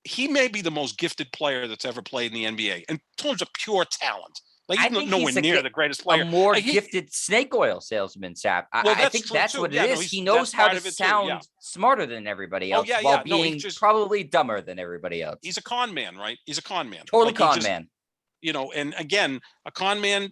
He may be the most gifted player that's ever played in the NBA in terms of pure talent. Like, he's nowhere near the greatest player. A more gifted snake oil salesman, Sap. I think that's what it is. He knows how to sound smarter than everybody else while being probably dumber than everybody else. He's a con man, right? He's a con man. Total con man. And again, a con man,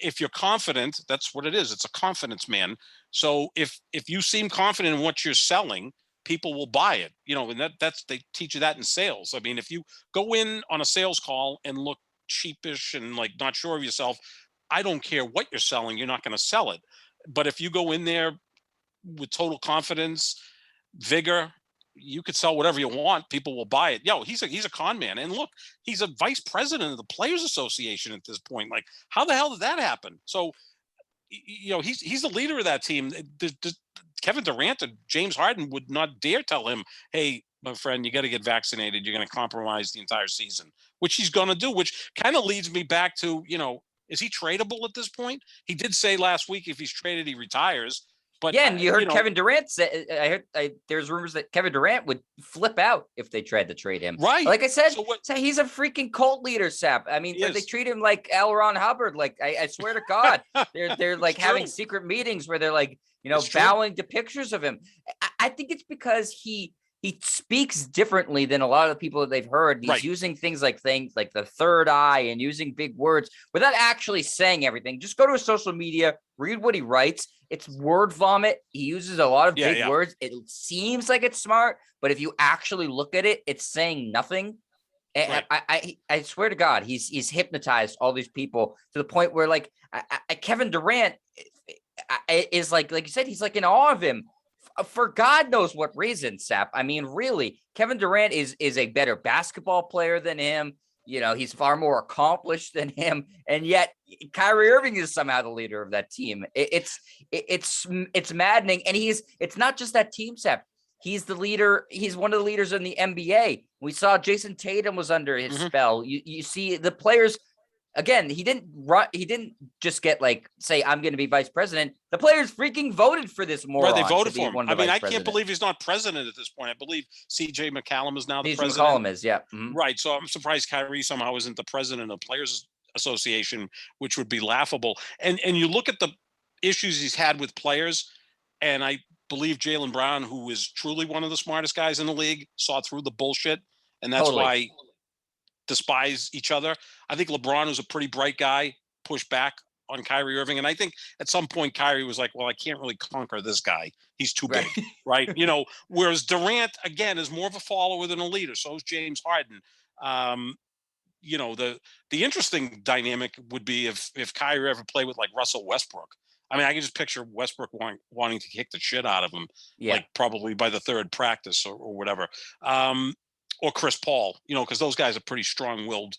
if you're confident, that's what it is. It's a confidence man. So if you seem confident in what you're selling, people will buy it. And they teach you that in sales. I mean, if you go in on a sales call and look cheapish and like not sure of yourself, I don't care what you're selling, you're not going to sell it. But if you go in there with total confidence, vigor, you could sell whatever you want, people will buy it. He's a con man. And look, he's a vice president of the Players Association at this point. Like, how the hell did that happen? So he's the leader of that team. Kevin Durant and James Harden would not dare tell him, hey, my friend, you got to get vaccinated. You're going to compromise the entire season, which he's going to do, which kind of leads me back to, is he tradable at this point? He did say last week, if he's traded, he retires. But Yeah, and you heard Kevin Durant say. There's rumors that Kevin Durant would flip out if they tried to trade him. Right. Like I said, So he's a freaking cult leader, Sap. I mean, they treat him like L. Ron Hubbard. Like I swear to God, they're like having secret meetings where they're like, bowing to pictures of him. I think it's because he speaks differently than a lot of the people that they've heard. He's using things like the third eye and using big words without actually saying everything. Just go to his social media, read what he writes. It's word vomit. He uses a lot of big words. It seems like it's smart, but if you actually look at it, it's saying nothing. And I swear to God, he's hypnotized all these people to the point where like Kevin Durant is like you said, he's like in awe of him. For God knows what reason, Sap. I mean, really, Kevin Durant is a better basketball player than him. He's far more accomplished than him, and yet Kyrie Irving is somehow the leader of that team. It's maddening, and it's not just that team, Sap. He's the leader. He's one of the leaders in the NBA. We saw Jason Tatum was under his spell. You see the players. Again, he didn't just get say, I'm going to be vice president. The players freaking voted for this moron. Right, they voted for him. I mean, I can't believe he's not president at this point. I believe C.J. McCollum is now the president. McCollum is, yeah. Mm-hmm. Right. So I'm surprised Kyrie somehow isn't the president of Players Association, which would be laughable. And you look at the issues he's had with players, and I believe Jaylen Brown, who is truly one of the smartest guys in the league, saw through the bullshit, and that's why despise each other. I think LeBron, who's a pretty bright guy, pushed back on Kyrie Irving. And I think at some point Kyrie was like, well, I can't really conquer this guy. He's too big, right? Whereas Durant, again, is more of a follower than a leader. So is James Harden. The interesting dynamic would be if Kyrie ever played with like Russell Westbrook. I mean, I can just picture Westbrook wanting to kick the shit out of him, like probably by the third practice or whatever. Or Chris Paul, because those guys are pretty strong-willed,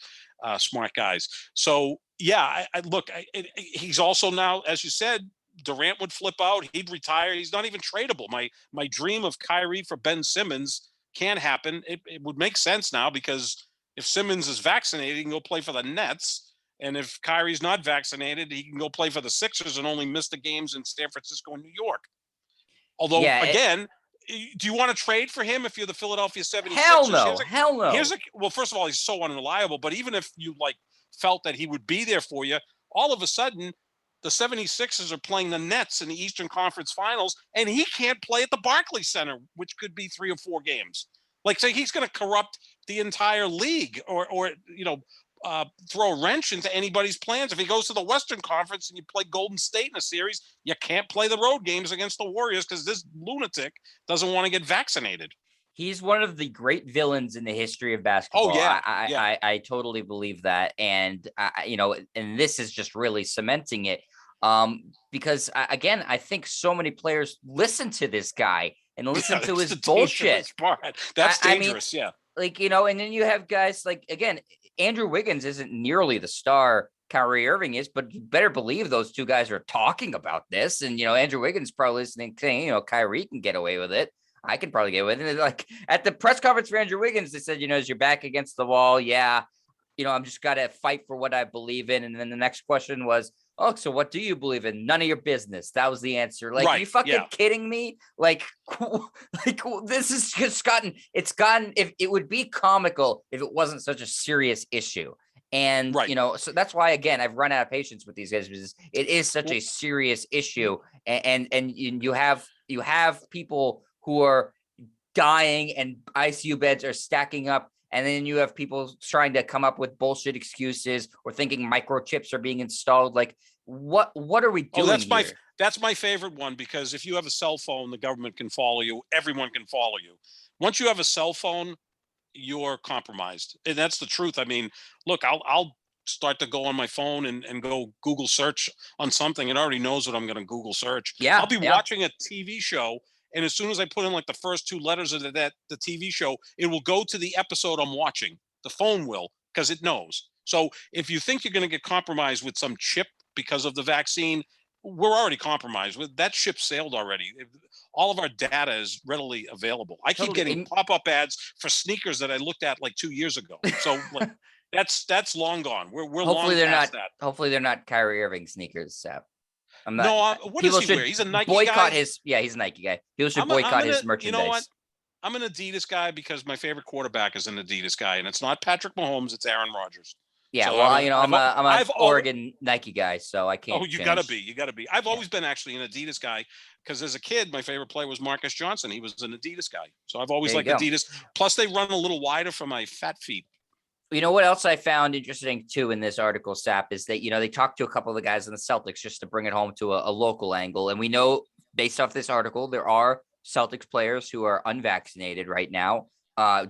smart guys. So, yeah, he's also now, as you said, Durant would flip out. He'd retire. He's not even tradable. My dream of Kyrie for Ben Simmons can't happen. It would make sense now because if Simmons is vaccinated, he can go play for the Nets. And if Kyrie's not vaccinated, he can go play for the Sixers and only miss the games in San Francisco and New York. Although, again, do you want to trade for him if you're the Philadelphia 76ers? Hell no. Well, first of all, he's so unreliable. But even if you felt that he would be there for you, all of a sudden, the 76ers are playing the Nets in the Eastern Conference Finals, and he can't play at the Barclays Center, which could be 3 or 4 games. So he's going to corrupt the entire league, or throw a wrench into anybody's plans. If he goes to the Western Conference and you play Golden State in a series, you can't play the road games against the Warriors because this lunatic doesn't want to get vaccinated. He's one of the great villains in the history of basketball. Oh, yeah. I totally believe that. And, and this is just really cementing it. Because, again, I think so many players listen to this guy and listen to his bullshit. That's dangerous, and then you have guys again, Andrew Wiggins isn't nearly the star Kyrie Irving is, but you better believe those two guys are talking about this. And, Andrew Wiggins probably listening, saying, Kyrie can get away with it. I can probably get away with it. At the press conference for Andrew Wiggins, they said, is your back against the wall? Yeah. I'm just got to fight for what I believe in. And then the next question was, so what do you believe in? None of your business. That was the answer. Are you fucking kidding me? This is just gotten, if it would be comical if it wasn't such a serious issue. And, so that's why, again, I've run out of patience with these guys because it is such a serious issue. And you have people who are dying and ICU beds are stacking up. And then you have people trying to come up with bullshit excuses or thinking microchips are being installed. What are we doing here? That's my favorite one, because if you have a cell phone, the government can follow you. Everyone can follow you. Once you have a cell phone, you're compromised. And that's the truth. I mean, look, I'll start to go on my phone and go Google search on something. It already knows what I'm going to Google search. Yeah, I'll be watching a TV show. And as soon as I put in the first 2 letters of the TV show, it will go to the episode I'm watching. The phone will, because it knows. So if you think you're going to get compromised with some chip because of the vaccine, we're already compromised. That ship sailed already. All of our data is readily available. I keep getting pop-up ads for sneakers that I looked at 2 years ago. So that's long gone. We're long past that. Hopefully they're not Kyrie Irving sneakers, Sap. I'm not. No, what People does he should wear? He's a Nike boycott guy. his. Yeah, he's a Nike guy. People should I'm boycott his gonna, you know what? merchandise. I'm an Adidas guy because my favorite quarterback is an Adidas guy, and it's not Patrick Mahomes, it's Aaron Rodgers. Yeah, So well, I'm a I've always, Oregon Nike guy, so I oh, can't you gotta change. be, you gotta be. I've Yeah, always been actually an Adidas guy because as a kid, my favorite player was Marcus Johnson. He was an Adidas guy, so I've always there you liked go. Adidas. Plus, they run a little wider for my fat feet. You know what else I found interesting too in this article, Sap, is that they talked to a couple of the guys in the Celtics just to bring it home to a local angle, and we know based off this article there are Celtics players who are unvaccinated right now.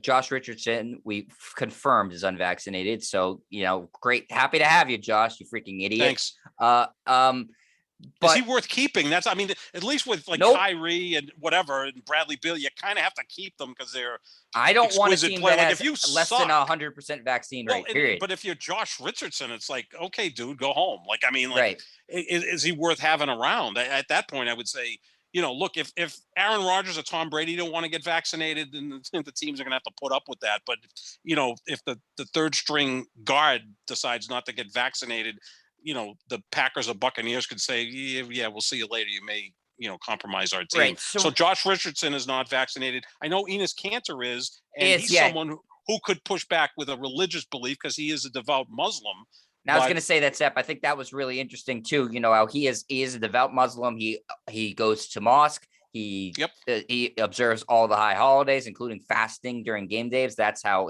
Josh Richardson, we confirmed is unvaccinated, so great, happy to have you, Josh. You freaking idiot. Thanks. Uh, um, Is he but worth keeping? That's, I mean, at least with like nope. Kyrie and whatever and Bradley Beal, you kind of have to keep them because they're I don't want a exquisite team player. that Like has if you less than suck, 100% vaccine rate. Period. but if you're Josh Richardson, it's like, okay, dude, go home. Like, I mean, like, Right. is he worth having around? At that point, I would say, look, if Aaron Rodgers or Tom Brady don't want to get vaccinated, then the teams are going to have to put up with that. But, if the third string guard decides not to get vaccinated, the Packers or Buccaneers could say, yeah, we'll see you later. You may, compromise our team. Right. So Josh Richardson is not vaccinated. I know Enes Kanter is, and he's yeah. someone who could push back with a religious belief because he is a devout Muslim. Now, I was going to say that, Sep. I think that was really interesting too. How he is a devout Muslim. He goes to mosque. He observes all the high holidays, including fasting during game days. That's how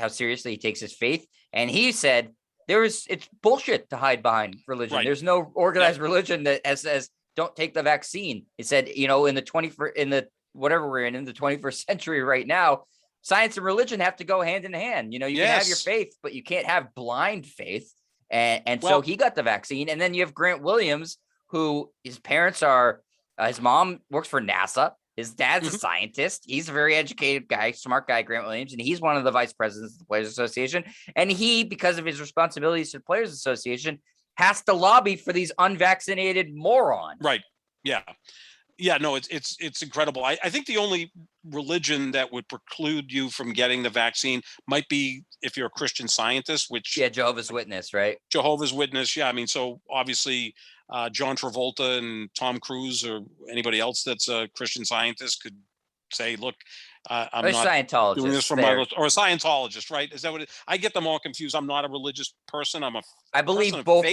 seriously he takes his faith. And he said it's bullshit to hide behind religion. Right. There's no organized religion that says don't take the vaccine. He said, in the 21st, in the whatever we're in the 21st century right now, science and religion have to go hand in hand. You can have your faith, but you can't have blind faith. So he got the vaccine. And then you have Grant Williams, who his parents are, his mom works for NASA. His dad's a scientist. He's a very educated guy, smart guy, Grant Williams, and he's one of the vice presidents of the Players Association. And he, because of his responsibilities to the Players Association, has to lobby for these unvaccinated morons. Right. Yeah. Yeah, no, it's incredible. I think the only religion that would preclude you from getting the vaccine might be if you're a Christian Scientist, which Jehovah's Witness, right? Jehovah's Witness, yeah. I mean, so obviously John Travolta and Tom Cruise or anybody else that's a Christian Scientist could say, look, I'm not doing this for my, or a Scientologist, right? Is that what I get them all confused? I'm not a religious person. I believe both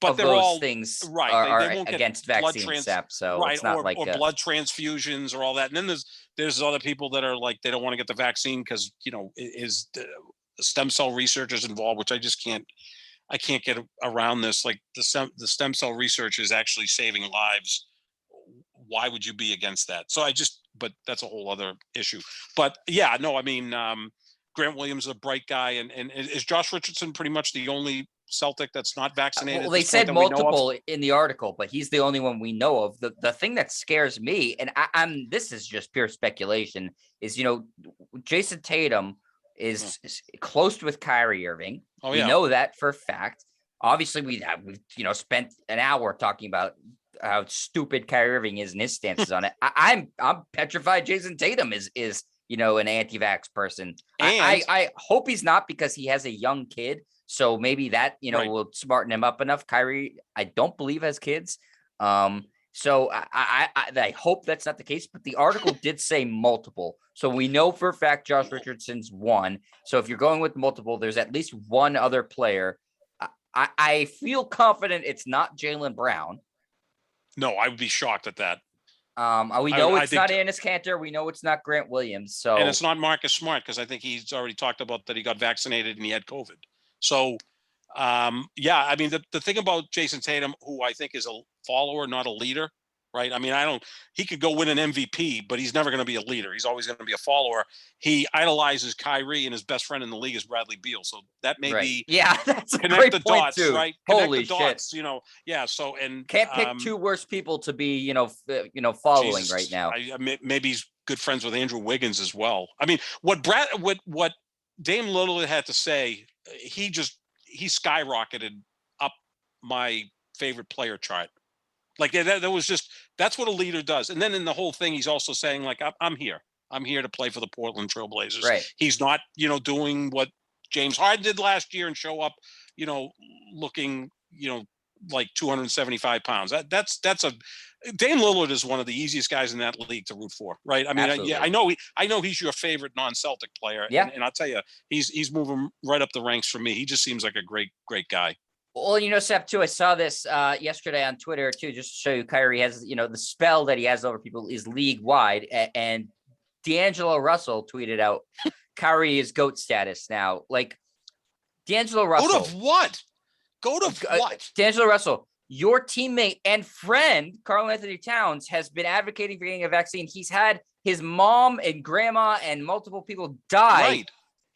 but of those all, things are they won't against vaccine, so right, it's not or blood transfusions or all that. And then there's other people that are like, they don't want to get the vaccine because is the stem cell research is involved, which I can't get around this. Like the stem cell research is actually saving lives. Why would you be against that? So but that's a whole other issue. But yeah, no, I mean, Grant Williams is a bright guy, and is Josh Richardson pretty much the only Celtic that's not vaccinated? Well, they said multiple in the article, but he's the only one we know of. The thing that scares me, and I'm this is just pure speculation, is Jason Tatum is close with Kyrie Irving. Oh, we know that for a fact. Obviously, we've spent an hour talking about how stupid Kyrie Irving is and his stances on it. I'm petrified Jason Tatum is an anti-vax person. I hope he's not, because he has a young kid. So maybe that, will smarten him up enough. Kyrie, I don't believe has kids. So I hope that's not the case, but the article did say multiple. So we know for a fact Josh Richardson's one. So if you're going with multiple, there's at least one other player. I feel confident it's not Jaylen Brown. No, I would be shocked at that. We know it's not Enes Kanter. We know it's not Grant Williams. So, and it's not Marcus Smart, because I think he's already talked about that he got vaccinated and he had COVID. So, yeah, I mean, the thing about Jason Tatum, who I think is a follower, not a leader, right? I mean, he could go win an MVP, but he's never going to be a leader. He's always going to be a follower. He idolizes Kyrie, and his best friend in the league is Bradley Beal. So that may be, that's a connect great the point dots, too. right? Holy connect the dots, yeah. So, and can't pick two worse people to be, following Jesus, right now. Maybe he's good friends with Andrew Wiggins as well. I mean, what Dame Lillard had to say, he skyrocketed up my favorite player chart. Like that was that's what a leader does. And then in the whole thing, he's also saying, like, I'm here to play for the Portland Trailblazers. Right. He's not, doing what James Harden did last year and show up, looking, like 275 pounds. That's a Dame Lillard is one of the easiest guys in that league to root for, right? I mean, I know he's your favorite non-Celtic player, Yeah. and I'll tell you, he's moving right up the ranks for me. He just seems like a great guy. Well, Sep, too, I saw this yesterday on Twitter, too, just to show you Kyrie has, the spell that he has over people is league-wide. And D'Angelo Russell tweeted out, Kyrie is GOAT status now. Like, D'Angelo Russell. GOAT of what? GOAT of what? D'Angelo Russell, your teammate and friend, Karl Anthony Towns, has been advocating for getting a vaccine. He's had his mom and grandma and multiple people die. Right.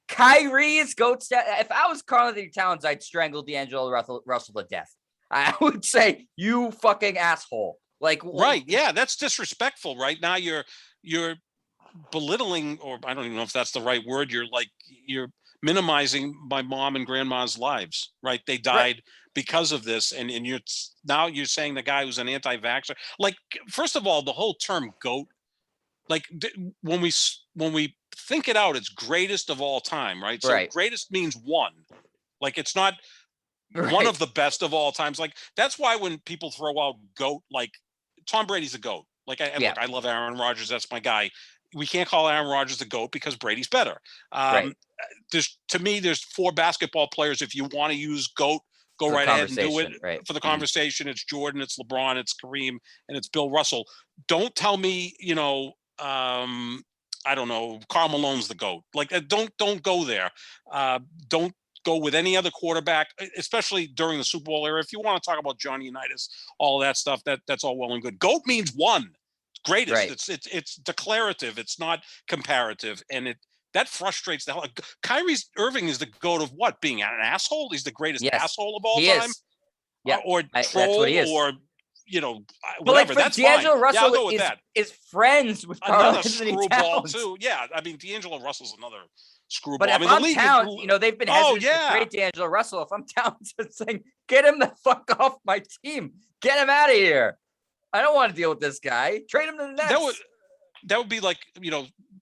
Kyrie is GOAT status. If I was Karl Anthony Towns, I'd strangle D'Angelo Russell to death. I would say, you fucking asshole. Like, right. Yeah, that's disrespectful. Right now you're belittling, or I don't even know if that's the right word. You're minimizing my mom and grandma's lives, right? They died because of this. And you're saying the guy who's an anti-vaxxer. Like, first of all, the whole term GOAT, like when we think it out, it's greatest of all time, right? So greatest means one. Like, it's not one of the best of all times. Like, that's why when people throw out GOAT, like Tom Brady's a GOAT. Like, look, I love Aaron Rodgers. That's my guy. We can't call Aaron Rodgers the GOAT because Brady's better. There's 4 basketball players. If you want to use GOAT, go right ahead and do it. For the conversation, it's Jordan, it's LeBron, it's Kareem, and it's Bill Russell. Don't tell me, I don't know, Karl Malone's the GOAT. Like, don't go there. Don't go with any other quarterback, especially during the Super Bowl era. If you want to talk about Johnny Unitas, all of that stuff, that's all well and good. GOAT means one. Greatest. It's declarative. It's not comparative, and that frustrates the hell. Kyrie Irving is the GOAT of what? Being an asshole. He's the greatest asshole of all time. Yeah, or troll, that's what he is. Or Like, whatever. That's D'Angelo fine. Russell I'll go with that. Is friends with another screwball too. Yeah, I mean, D'Angelo Russell's another screwball. But if I'm Towns, they've been hesitant to trade D'Angelo Russell. If I'm Towns, it's saying, get him the fuck off my team. Get him out of here. I don't want to deal with this guy. Trade him to the Nets. That would be like,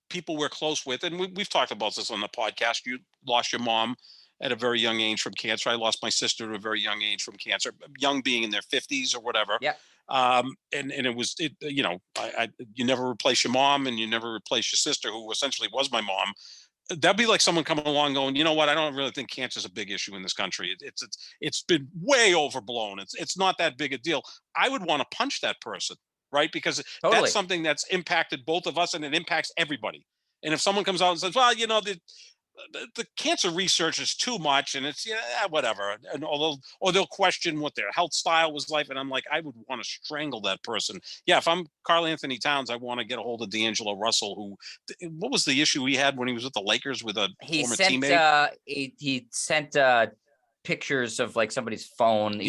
people we're close with. And we've talked about this on the podcast. You lost your mom at a very young age from cancer. I lost my sister at a very young age from cancer, young being in their 50s or whatever. Yeah. And you never replace your mom and you never replace your sister, who essentially was my mom. That'd be like someone coming along going, you know what? I don't really think cancer is a big issue in this country. It's been way overblown. It's not that big a deal. I would want to punch that person, right? Because that's something that's impacted both of us, and it impacts everybody. And if someone comes out and says, well, the cancer research is too much, and it's whatever, and or they'll question what their health style was like, and I'm like, I would want to strangle that person. Yeah, if I'm Karl Anthony Towns, I want to get a hold of D'Angelo Russell. What was the issue he had when he was with the Lakers with a former teammate? He sent pictures of like somebody's phone.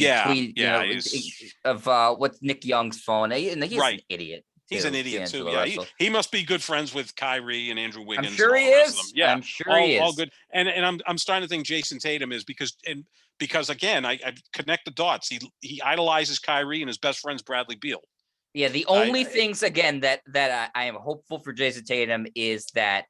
Of what's Nick Young's phone, and he's an idiot. He's an idiot too. Yeah, he must be good friends with Kyrie and Andrew Wiggins. I'm sure he is. Yeah, I'm sure he is. All good. And I'm starting to think Jason Tatum is because again, I connect the dots. He idolizes Kyrie, and his best friend's Bradley Beal. Yeah, the only things again that I am hopeful for Jason Tatum is that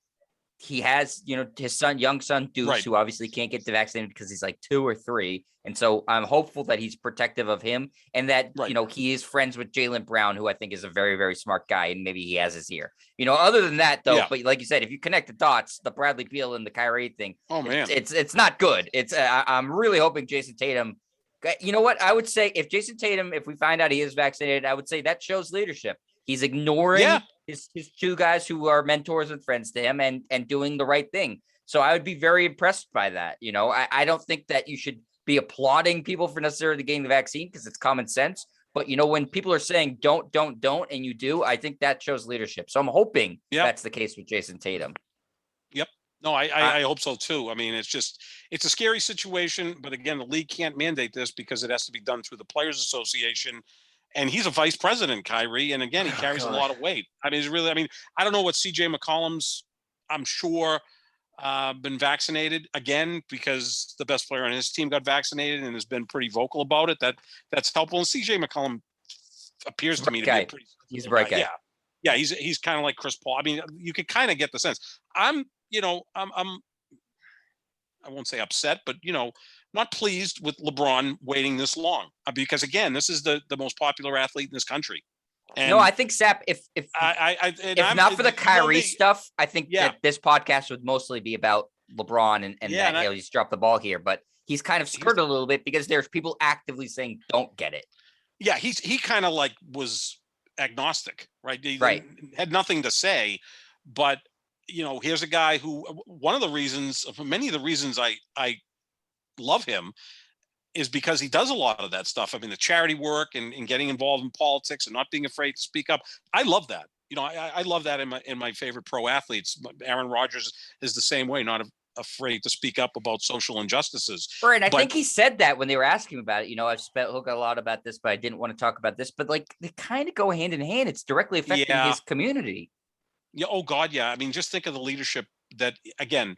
he has, his young son Deuce, who obviously can't get vaccinated because he's like 2 or 3. And so I'm hopeful that he's protective of him, and that, he is friends with Jaylen Brown, who I think is a very, very smart guy, and maybe he has his ear. Other than that, though, but like you said, if you connect the dots, the Bradley Beal and the Kyrie thing, it's not good. I'm really hoping Jason Tatum, you know what? I would say if Jason Tatum, if we find out he is vaccinated, I would say that shows leadership. He's ignoring his 2 guys who are mentors and friends to him, and doing the right thing. So I would be very impressed by that. I don't think that you should be applauding people for necessarily getting the vaccine, because it's common sense. But, when people are saying don't, and you do, I think that shows leadership. So I'm hoping that's the case with Jason Tatum. Yep. No, I hope so too. I mean, it's a scary situation, but again, the league can't mandate this because it has to be done through the Players Association. And he's a vice president, Kyrie. And again, he carries a lot of weight. I mean, I don't know what CJ McCollum's, I'm sure, been vaccinated again, because the best player on his team got vaccinated and has been pretty vocal about it. That's helpful. And CJ McCollum appears to me to be a pretty, he's a bright guy. Yeah. He's kind of like Chris Paul. I mean, you could kind of get the sense. I won't say upset, but not pleased with LeBron waiting this long, because again, this is the most popular athlete in this country. And no, I think Sap, if not for the Kyrie stuff, I think that this podcast would mostly be about LeBron and that he's dropped the ball here. But he's kind of skirted a little bit because there's people actively saying don't get it. Yeah, he kind of like was agnostic, right? He had nothing to say, but here's a guy who many of the reasons I love him is because he does a lot of that stuff. I mean, the charity work and getting involved in politics and not being afraid to speak up. I love that. I love that in my favorite pro athletes. Aaron Rodgers is the same way, not afraid to speak up about social injustices. Right. I think he said that when they were asking about it. I've spoken a lot about this, but I didn't want to talk about this. But like they kind of go hand in hand. It's directly affecting his community. Yeah. Oh God. Yeah. I mean, just think of the leadership that, again,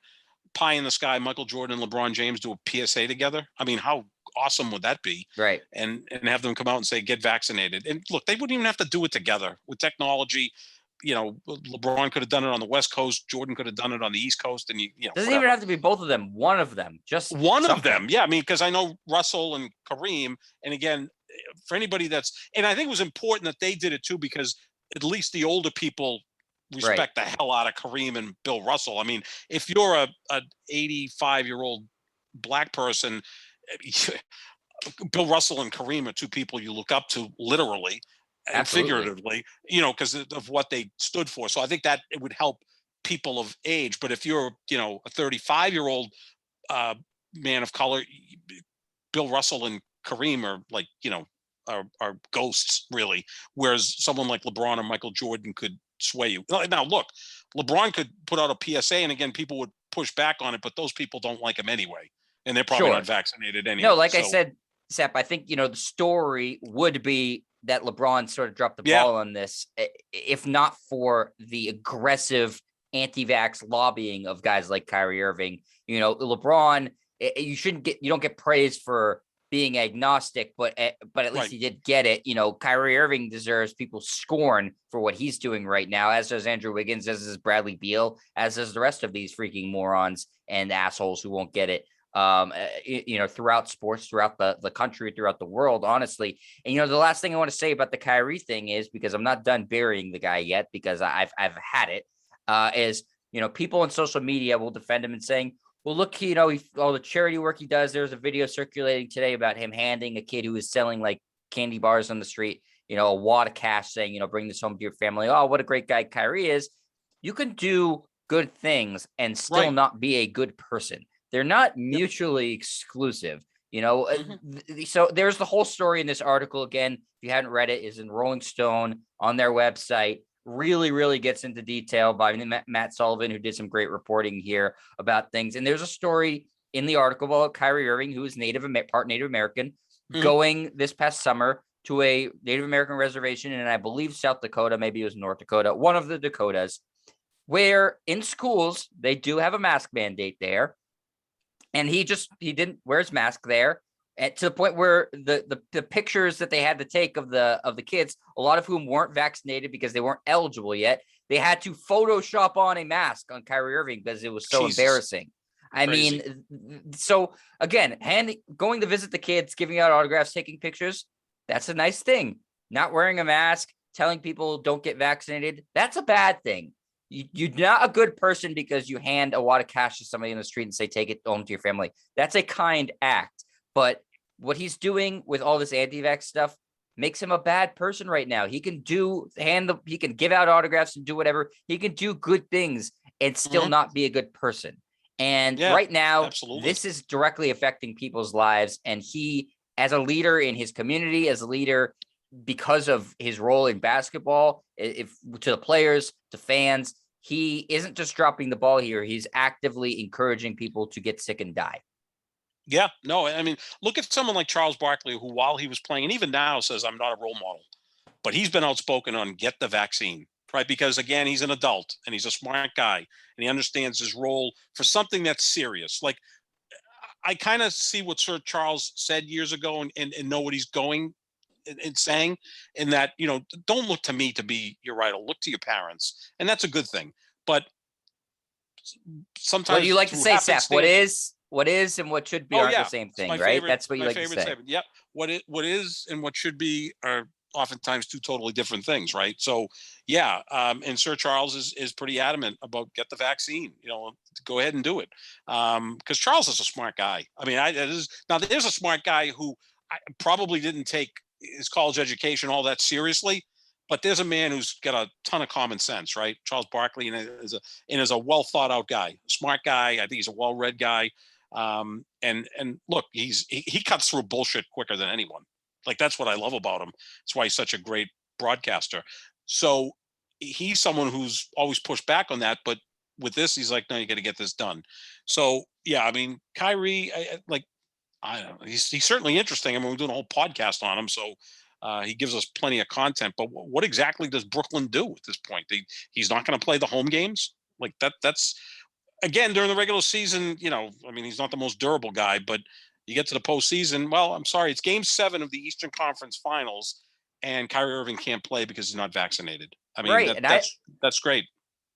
pie in the sky, Michael Jordan and LeBron James do a PSA together. I mean, how awesome would that be? Right. And have them come out and say, get vaccinated. And look, they wouldn't even have to do it together with technology. LeBron could have done it on the West Coast. Jordan could have done it on the East Coast. And doesn't even have to be both of them. One of them, just one of them. Yeah. I mean, because I know Russell and Kareem, and again, for anybody and I think it was important that they did it too, because at least the older people respect the hell out of Kareem and Bill Russell. I mean, if you're a 85-year-old black person, Bill Russell and Kareem are two people you look up to literally and figuratively, because of what they stood for. So I think that it would help people of age. But if you're, a 35-year-old man of color, Bill Russell and Kareem are like, are ghosts really. Whereas someone like LeBron or Michael Jordan could sway you. Now, look, LeBron could put out a PSA, and again, people would push back on it, but those people don't like him anyway, and they're probably not vaccinated anyway. No, like I said, Sep, I think the story would be that LeBron sort of dropped the ball on this, if not for the aggressive anti-vax lobbying of guys like Kyrie Irving. LeBron, you don't get praise for being agnostic, but at least he did get it. Kyrie Irving deserves people's scorn for what he's doing right now, as does Andrew Wiggins, as does Bradley Beal, as does the rest of these freaking morons and assholes who won't get it. Throughout sports, throughout the country, throughout the world, honestly. And the last thing I want to say about the Kyrie thing is, because I'm not done burying the guy yet, because I've had it, is people on social media will defend him and saying, well, look, all the charity work he does. There's a video circulating today about him handing a kid who is selling like candy bars on the street, a wad of cash, saying, bring this home to your family. Oh, what a great guy Kyrie is. You can do good things and still not be a good person. They're not mutually exclusive, So there's the whole story in this article. Again, if you hadn't read it, is in Rolling Stone on their website. Really, really gets into detail by Matt Sullivan, who did some great reporting here about things. And there's a story in the article about Kyrie Irving, who is part Native American, going this past summer to a Native American reservation in, I believe, South Dakota, maybe it was North Dakota, one of the Dakotas, where in schools, they do have a mask mandate there. And he didn't wear his mask there, and to the point where the pictures that they had to take of the kids, a lot of whom weren't vaccinated because they weren't eligible yet, they had to Photoshop on a mask on Kyrie Irving because it was so embarrassing. I mean, so again, going to visit the kids, giving out autographs, taking pictures, that's a nice thing. Not wearing a mask, telling people don't get vaccinated, that's a bad thing. You're not a good person because you hand a wad of cash to somebody in the street and say, take it home to your family. That's a kind act. But what he's doing with all this anti-vax stuff makes him a bad person right now. He can he can give out autographs and do whatever. He can do good things and still not be a good person. And right now, this is directly affecting people's lives. And he, as a leader in his community, as a leader because of his role in basketball, to the players, to fans, he isn't just dropping the ball here. He's actively encouraging people to get sick and die. Yeah, no, I mean, look at someone like Charles Barkley, who while he was playing, and even now says, I'm not a role model, but he's been outspoken on get the vaccine, right? Because again, he's an adult and he's a smart guy and he understands his role for something that's serious. Like, I kind of see what Sir Charles said years ago and know what he's going and saying, in that, don't look to me to be your idol, look to your parents. And that's a good thing. But sometimes, what do you like to say, Seth? What is what is and what should be Oh aren't the yeah, same it's thing, right? That's what you my like to favorite say. statement. Yep. What is and what should be are oftentimes two totally different things, right? So yeah, and Sir Charles is pretty adamant about get the vaccine. Go ahead and do it, because Charles is a smart guy. I mean, there's a smart guy who probably didn't take his college education all that seriously, but there's a man who's got a ton of common sense, right? Charles Barkley, and is a well thought out guy, smart guy. I think he's a well read guy. And look, he cuts through bullshit quicker than anyone. Like, that's what I love about him. That's why he's such a great broadcaster. So he's someone who's always pushed back on that, but with this, he's like, no, you got to get this done. So yeah, I mean, Kyrie, I don't know. He's certainly interesting. I mean, we're doing a whole podcast on him, so he gives us plenty of content. But what exactly does Brooklyn do at this point? He's not going to play the home games like that. That's again during the regular season. I mean, he's not the most durable guy, but you get to the postseason. Well, I'm sorry, it's Game 7 of the Eastern Conference Finals, and Kyrie Irving can't play because he's not vaccinated. I mean, Right. And that's great.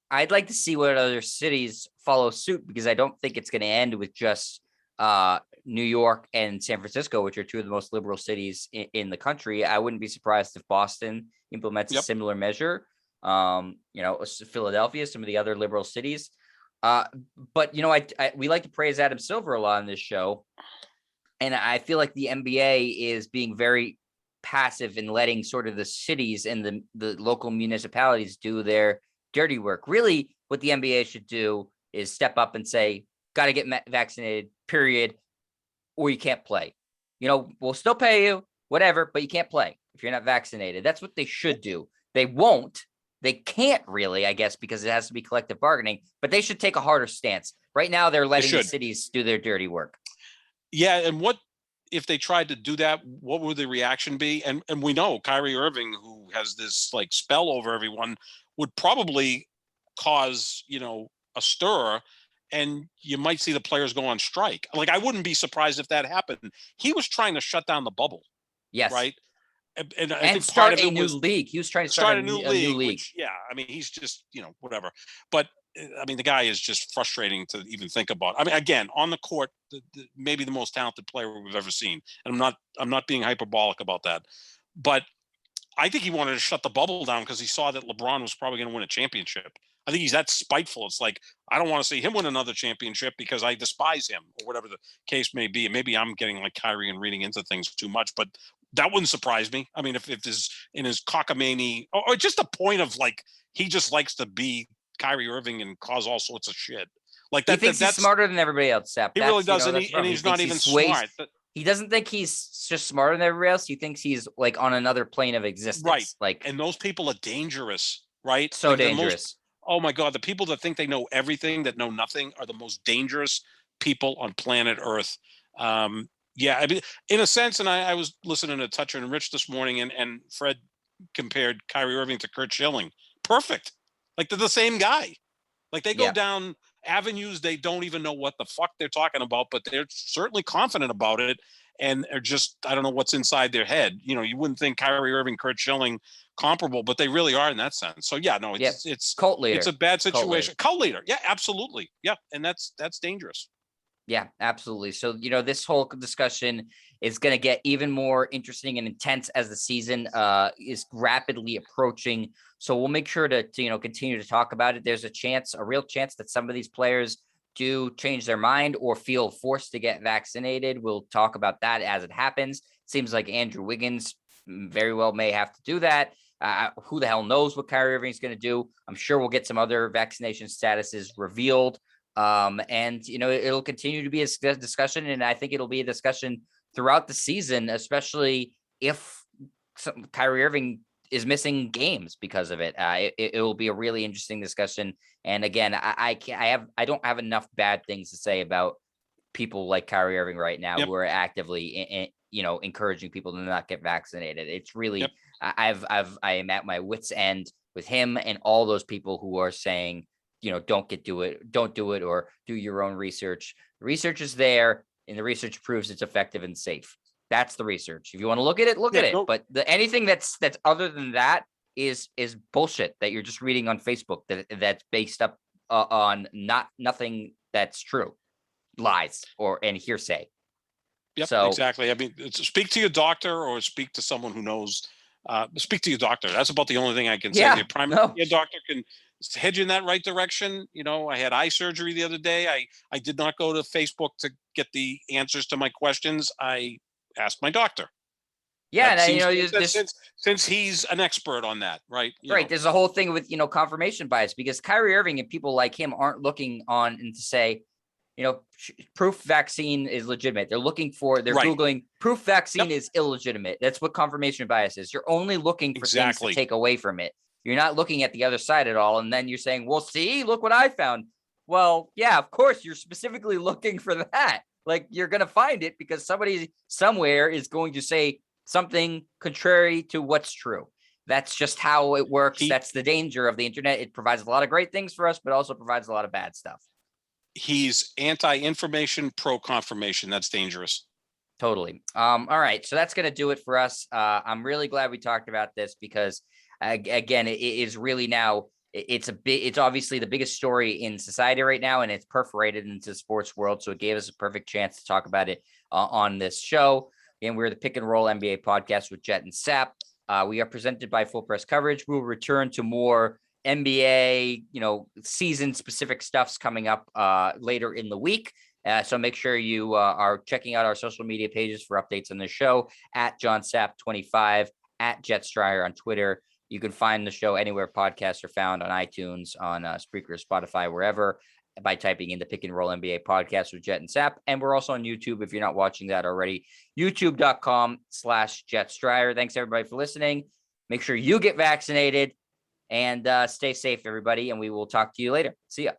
I'd like to see what other cities follow suit, because I don't think it's going to end with just New York and San Francisco, which are two of the most liberal cities in the country. I wouldn't be surprised if Boston implements a Yep. similar measure. Philadelphia, some of the other liberal cities. But we like to praise Adam Silver a lot on this show, and I feel like the NBA is being very passive in letting sort of the cities and the local municipalities do their dirty work. Really, what the NBA should do is step up and say, got to get vaccinated, period, or you can't play. We'll still pay you, whatever, but you can't play if you're not vaccinated. That's what they should do. They won't. They can't really, I guess, because it has to be collective bargaining, but they should take a harder stance. Right now, they're letting the cities do their dirty work. Yeah, and what if they tried to do that? What would the reaction be? And we know Kyrie Irving, who has this like spell over everyone, would probably cause a stir, and you might see the players go on strike. Like, I wouldn't be surprised if that happened. He was trying to shut down the bubble, yes, right? And I think start part of a it new was league. He was trying to start a new league. Which, yeah, I mean, he's just whatever. But I mean, the guy is just frustrating to even think about. I mean, again, on the court, maybe the most talented player we've ever seen, and I'm not being hyperbolic about that, but I think he wanted to shut the bubble down because he saw that LeBron was probably going to win a championship. I think he's that spiteful. It's like, I don't want to see him win another championship because I despise him, or whatever the case may be. And maybe I'm getting like Kyrie and reading into things too much, but that wouldn't surprise me. I mean, if this in his cockamamie, or just a point of like, he just likes to be Kyrie Irving and cause all sorts of shit. Like that. He thinks he's smarter than everybody else, Sap. He really does, and he's not even smart. He doesn't think he's just smarter than everybody else. He thinks he's like on another plane of existence. Right. Like, and those people are dangerous, right? So dangerous. Oh my God, the people that think they know everything, that know nothing, are the most dangerous people on planet Earth. Yeah, I mean, in a sense, and I was listening to Toucher and Rich this morning, and Fred compared Kyrie Irving to Kurt Schilling. Perfect. Like, they're the same guy. Like, they go down avenues they don't even know what the fuck they're talking about, but they're certainly confident about it. And they're just, I don't know what's inside their head. You wouldn't think Kyrie Irving, Kurt Schilling comparable, but they really are in that sense. So yeah, no, it's cult leader. It's a bad situation. Cult leader. Yeah, absolutely. Yeah. And that's dangerous. Yeah, absolutely. So, this whole discussion is going to get even more interesting and intense as the season is rapidly approaching. So we'll make sure to continue to talk about it. There's a real chance that some of these players do change their mind or feel forced to get vaccinated. We'll talk about that as it happens. Seems like Andrew Wiggins very well may have to do that. Who the hell knows what Kyrie Irving is going to do? I'm sure we'll get some other vaccination statuses revealed. And it'll continue to be a discussion, and I think it'll be a discussion throughout the season, especially if Kyrie Irving is missing games because of it. It will be a really interesting discussion. And again, I don't have enough bad things to say about people like Kyrie Irving right now who are actively encouraging people to not get vaccinated. It's really I am at my wit's end with him and all those people who are saying, don't do it, or do your own research. The research is there, and the research proves it's effective and safe. That's the research. If you want to look at it, look at it. But anything that's other than that is bullshit that you're just reading on Facebook that's based up on nothing that's true. lies and hearsay. Yep, So exactly. I mean, speak to your doctor or speak to someone who knows. Speak to your doctor. That's about the only thing I can say. yeah, Your primary no, care doctor can head you in that right direction. You know, I had eye surgery the other day. I did not go to Facebook to get the answers to my questions. I asked my doctor. yeah, That and seems to make this sense since he's an expert on that, right? right. There's a whole thing with confirmation bias, because Kyrie Irving and people like him aren't looking on and to say, proof vaccine is legitimate. They're Right. Googling proof vaccine Yep. is illegitimate. That's what confirmation bias is. You're only looking for things to Exactly. take away from it. You're not looking at the other side at all. And then you're saying, well, see, look what I found. Well, yeah, of course, you're specifically looking for that. Like, you're going to find it because somebody somewhere is going to say something contrary to what's true. That's just how it works. That's the danger of the internet. It provides a lot of great things for us, but also provides a lot of bad stuff. He's anti-information, pro-confirmation. That's dangerous. Totally. All right. So that's going to do it for us. I'm really glad we talked about this because, again, it is really now, it's obviously the biggest story in society right now, and it's perforated into the sports world. So it gave us a perfect chance to talk about it on this show. And we're the Pick and Roll NBA podcast with Jet and Sap. We are presented by Full Press Coverage. We'll return to more NBA, season specific stuffs coming up later in the week. So make sure you are checking out our social media pages for updates on the show at JohnSap25, at JetStryer on Twitter. You can find the show anywhere podcasts are found, on iTunes, on Spreaker, Spotify, wherever, by typing in the Pick and Roll NBA podcast with Jet and Sap. And we're also on YouTube if you're not watching that already, youtube.com/JetStryer. Thanks everybody for listening. Make sure you get vaccinated and stay safe, everybody. And we will talk to you later. See ya.